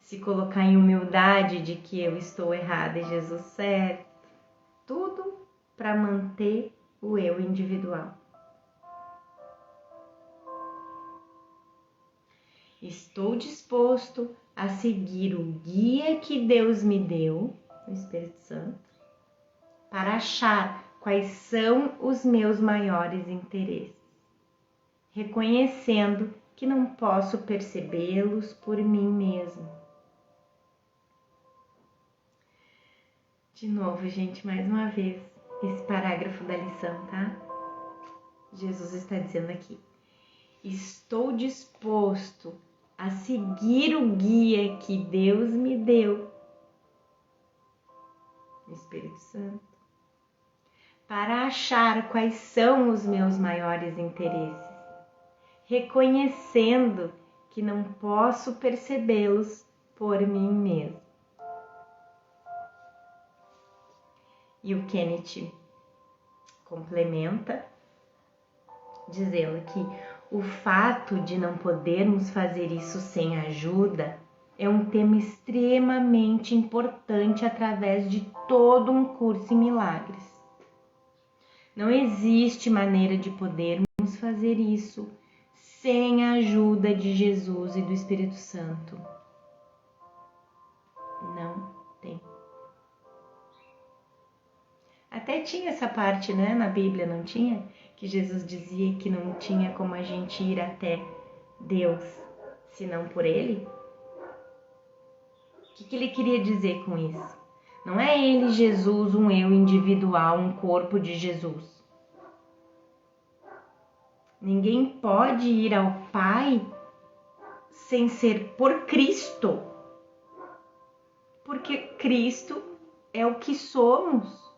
se colocar em humildade de que eu estou errada e Jesus certo, tudo para manter o eu individual. Estou disposto a seguir o guia que Deus me deu, o Espírito Santo, para achar quais são os meus maiores interesses, reconhecendo que não posso percebê-los por mim mesmo. De novo, gente, mais uma vez, esse parágrafo da lição, tá? Jesus está dizendo aqui: estou disposto a seguir o guia que Deus me deu, o Espírito Santo, para achar quais são os meus maiores interesses, reconhecendo que não posso percebê-los por mim mesmo. E o Kenneth complementa dizendo que o fato de não podermos fazer isso sem ajuda é um tema extremamente importante através de todo um curso em milagres. Não existe maneira de podermos fazer isso sem a ajuda de Jesus e do Espírito Santo. Não tem. Até tinha essa parte, né, na Bíblia, não tinha? Que Jesus dizia que não tinha como a gente ir até Deus, senão por Ele. O que ele queria dizer com isso? Não é Ele, Jesus, um eu individual, um corpo de Jesus. Ninguém pode ir ao Pai sem ser por Cristo, porque Cristo é o que somos.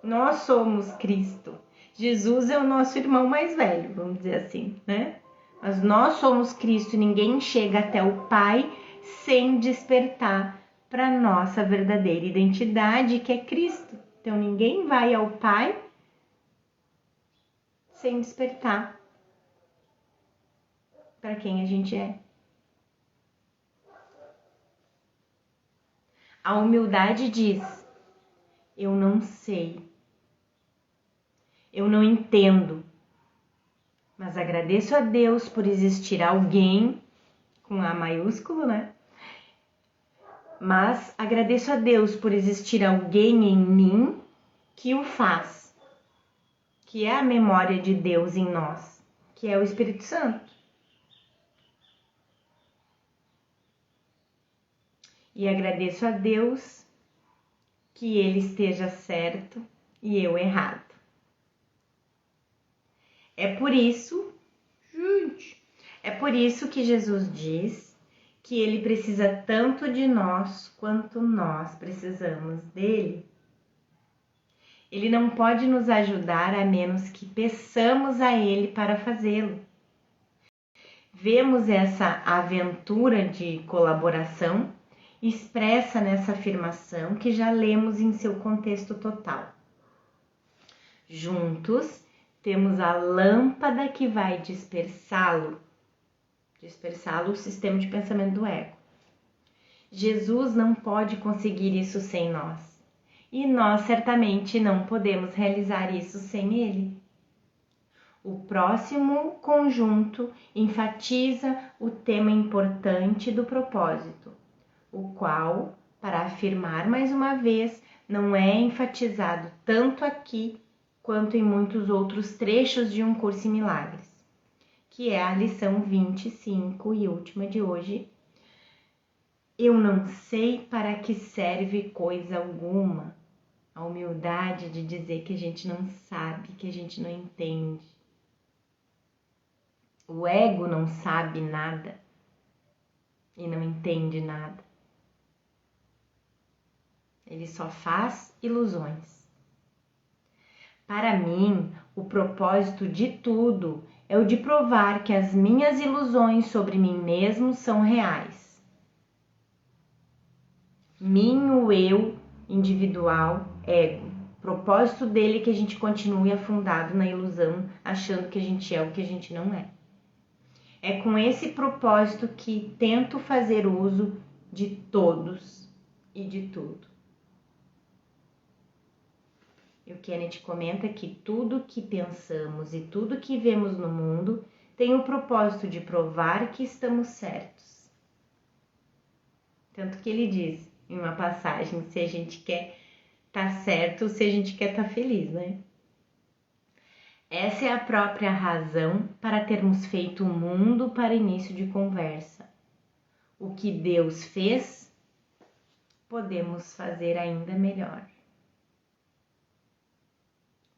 Nós somos Cristo. Jesus é o nosso irmão mais velho, vamos dizer assim, né? Mas nós somos Cristo e ninguém chega até o Pai sem despertar para nossa verdadeira identidade, que é Cristo. Então ninguém vai ao Pai sem despertar para quem a gente é. A humildade diz: eu não sei. Eu não entendo, mas agradeço a Deus por existir alguém, com A maiúsculo, né? Mas agradeço a Deus por existir alguém em mim que o faz, que é a memória de Deus em nós, que é o Espírito Santo. E agradeço a Deus que ele esteja certo e eu errado. É por isso, que Jesus diz que ele precisa tanto de nós quanto nós precisamos dele. Ele não pode nos ajudar a menos que peçamos a ele para fazê-lo. Vemos essa aventura de colaboração expressa nessa afirmação que já lemos em seu contexto total. Juntos, temos a lâmpada que vai dispersá-lo o sistema de pensamento do ego. Jesus não pode conseguir isso sem nós, e nós certamente não podemos realizar isso sem ele. O próximo conjunto enfatiza o tema importante do propósito, o qual, para afirmar mais uma vez, não é enfatizado tanto aqui quanto em muitos outros trechos de Um Curso em Milagres, que é a lição 25 e última de hoje. Eu não sei para que serve coisa alguma. A humildade de dizer que a gente não sabe, que a gente não entende. O ego não sabe nada e não entende nada. Ele só faz ilusões. Para mim, o propósito de tudo é o de provar que as minhas ilusões sobre mim mesmo são reais. O eu individual, ego. O propósito dele é que a gente continue afundado na ilusão, achando que a gente é o que a gente não é. É com esse propósito que tento fazer uso de todos e de tudo. E o Kenneth comenta que tudo que pensamos e tudo que vemos no mundo tem o propósito de provar que estamos certos. Tanto que ele diz em uma passagem se a gente quer estar certo ou se a gente quer estar feliz, né? Essa é a própria razão para termos feito o mundo para início de conversa. O que Deus fez, podemos fazer ainda melhor.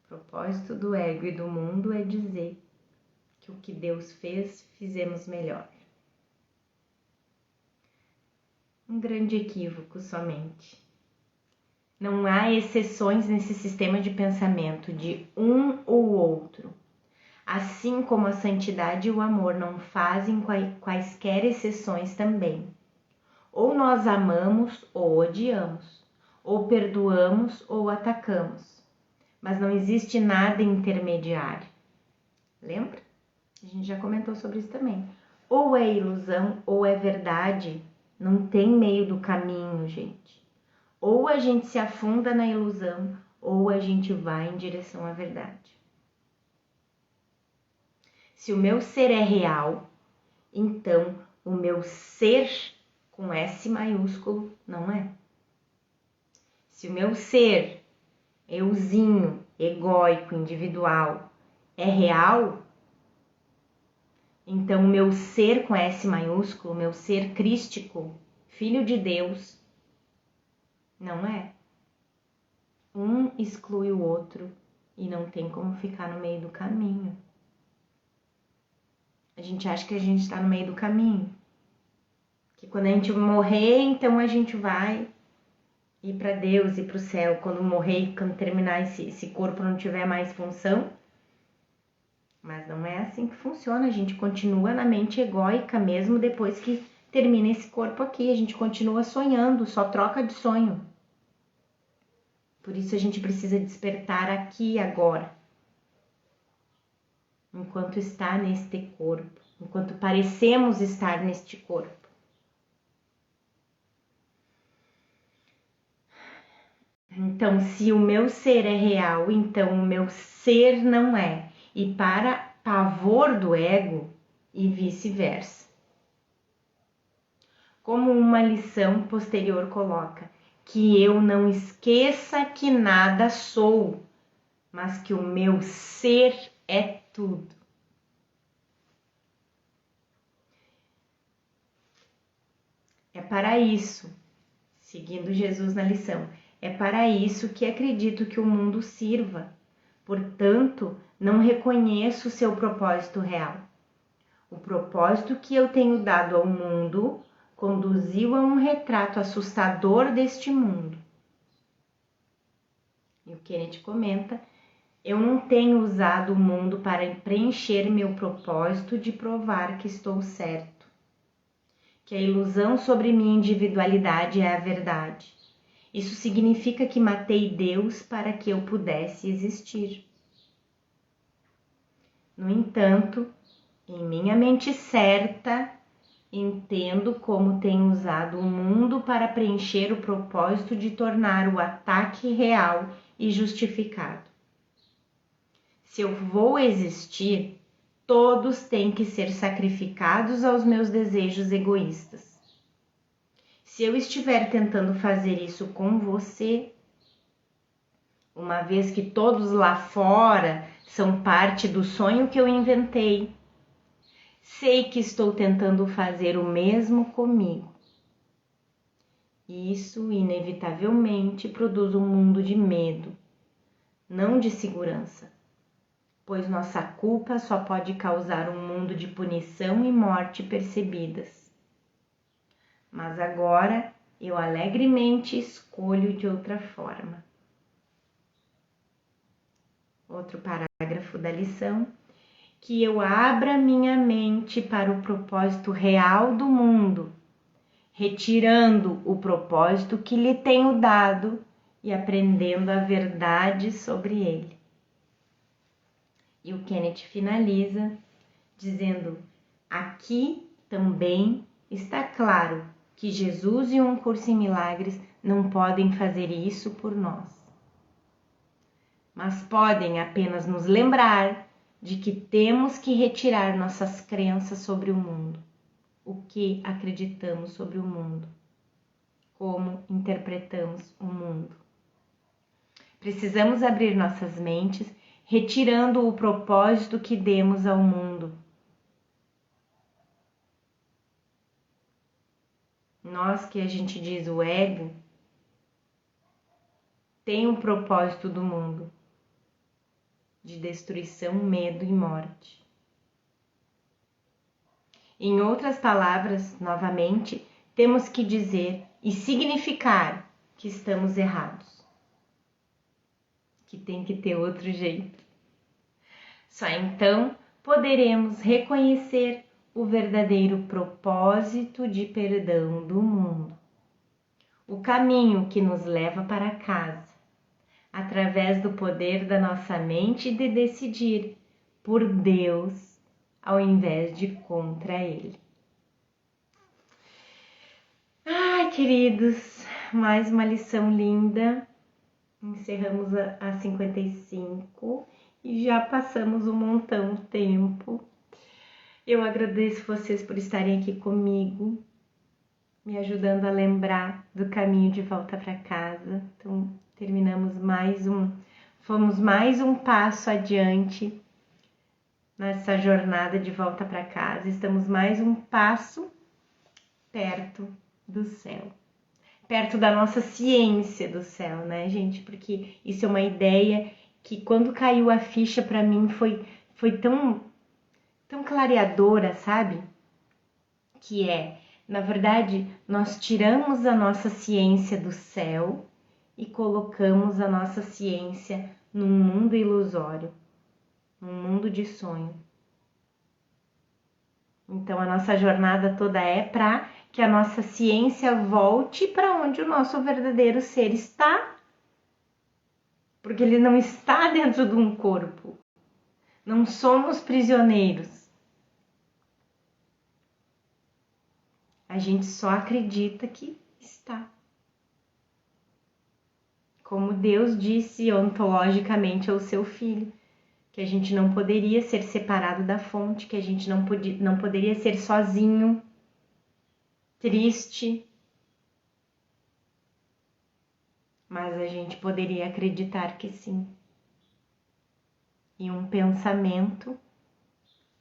O propósito do ego e do mundo é dizer que o que Deus fez, fizemos melhor. Um grande equívoco somente. Não há exceções nesse sistema de pensamento de um ou outro. Assim como a santidade e o amor não fazem quaisquer exceções também. Ou nós amamos ou odiamos, ou perdoamos ou atacamos. Mas não existe nada intermediário. Lembra? A gente já comentou sobre isso também. Ou é ilusão ou é verdade. Não tem meio do caminho, gente. Ou a gente se afunda na ilusão, ou a gente vai em direção à verdade. Se o meu ser é real, então o meu ser com S maiúsculo não é. Se o meu ser, euzinho, egóico, individual, é real, então o meu ser com S maiúsculo, o meu ser crístico, filho de Deus, não é. Um exclui o outro e não tem como ficar no meio do caminho. A gente acha que a gente está no meio do caminho. Que quando a gente morrer, então a gente vai ir para Deus e para o céu. Quando morrer, quando terminar esse corpo não tiver mais função. Mas não é assim que funciona. A gente continua na mente egóica mesmo depois que termina esse corpo aqui. A gente continua sonhando, só troca de sonho. Por isso a gente precisa despertar aqui e agora. Enquanto está neste corpo, enquanto parecemos estar neste corpo. Então, se o meu ser é real, então o meu ser não é. E para pavor do ego, e vice-versa. Como uma lição posterior coloca, que eu não esqueça que nada sou, mas que o meu ser é tudo. É para isso, seguindo Jesus na lição, é para isso que acredito que o mundo sirva. Portanto, não reconheço o seu propósito real. O propósito que eu tenho dado ao mundo conduziu a um retrato assustador deste mundo. E o Kenneth comenta: eu não tenho usado o mundo para preencher meu propósito de provar que estou certo, que a ilusão sobre minha individualidade é a verdade. Isso significa que matei Deus para que eu pudesse existir. No entanto, em minha mente certa, entendo como tenho usado o mundo para preencher o propósito de tornar o ataque real e justificado. Se eu vou existir, todos têm que ser sacrificados aos meus desejos egoístas. Se eu estiver tentando fazer isso com você, uma vez que todos lá fora são parte do sonho que eu inventei, sei que estou tentando fazer o mesmo comigo. Isso, inevitavelmente, produz um mundo de medo, não de segurança, pois nossa culpa só pode causar um mundo de punição e morte percebidas. Mas agora eu alegremente escolho de outra forma. Outro parágrafo da lição: que eu abra minha mente para o propósito real do mundo, retirando o propósito que lhe tenho dado e aprendendo a verdade sobre ele. E o Kenneth finaliza dizendo: aqui também está claro que Jesus e um curso em milagres não podem fazer isso por nós, mas podem apenas nos lembrar de que temos que retirar nossas crenças sobre o mundo, o que acreditamos sobre o mundo, como interpretamos o mundo. Precisamos abrir nossas mentes, retirando o propósito que demos ao mundo. Nós que a gente diz o ego, tem um propósito do mundo de destruição, medo e morte. Em outras palavras, novamente, temos que dizer e significar que estamos errados, que tem que ter outro jeito. Só então poderemos reconhecer o verdadeiro propósito de perdão do mundo, o caminho que nos leva para casa, através do poder da nossa mente de decidir por Deus ao invés de contra Ele. Ai, queridos, mais uma lição linda. Encerramos a 55 e já passamos um montão de tempo. Eu agradeço vocês por estarem aqui comigo, me ajudando a lembrar do caminho de volta para casa. Então, fomos mais um passo adiante nessa jornada de volta para casa. Estamos mais um passo perto do céu, perto da nossa ciência do céu, né, gente? Porque isso é uma ideia que quando caiu a ficha para mim foi tão clareadora, sabe? Que na verdade, nós tiramos a nossa ciência do céu e colocamos a nossa ciência num mundo ilusório, num mundo de sonho. Então, a nossa jornada toda é para que a nossa ciência volte para onde o nosso verdadeiro ser está. Porque ele não está dentro de um corpo. Não somos prisioneiros. A gente só acredita que está. como Deus disse ontologicamente ao seu filho, que a gente não poderia ser separado da fonte, que a gente não poderia ser sozinho, triste, mas a gente poderia acreditar que sim. E um pensamento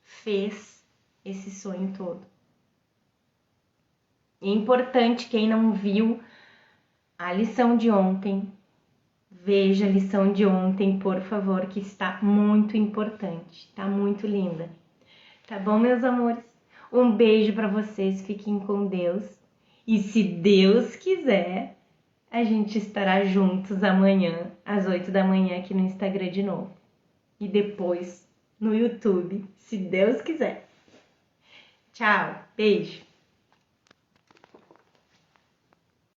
fez esse sonho todo. É importante, quem não viu a lição de ontem, veja a lição de ontem, por favor, que está muito importante, está muito linda. Tá bom, meus amores? Um beijo para vocês, fiquem com Deus. E se Deus quiser, a gente estará juntos amanhã, às 8 da manhã, aqui no Instagram de novo. E depois no YouTube, se Deus quiser. Tchau, beijo!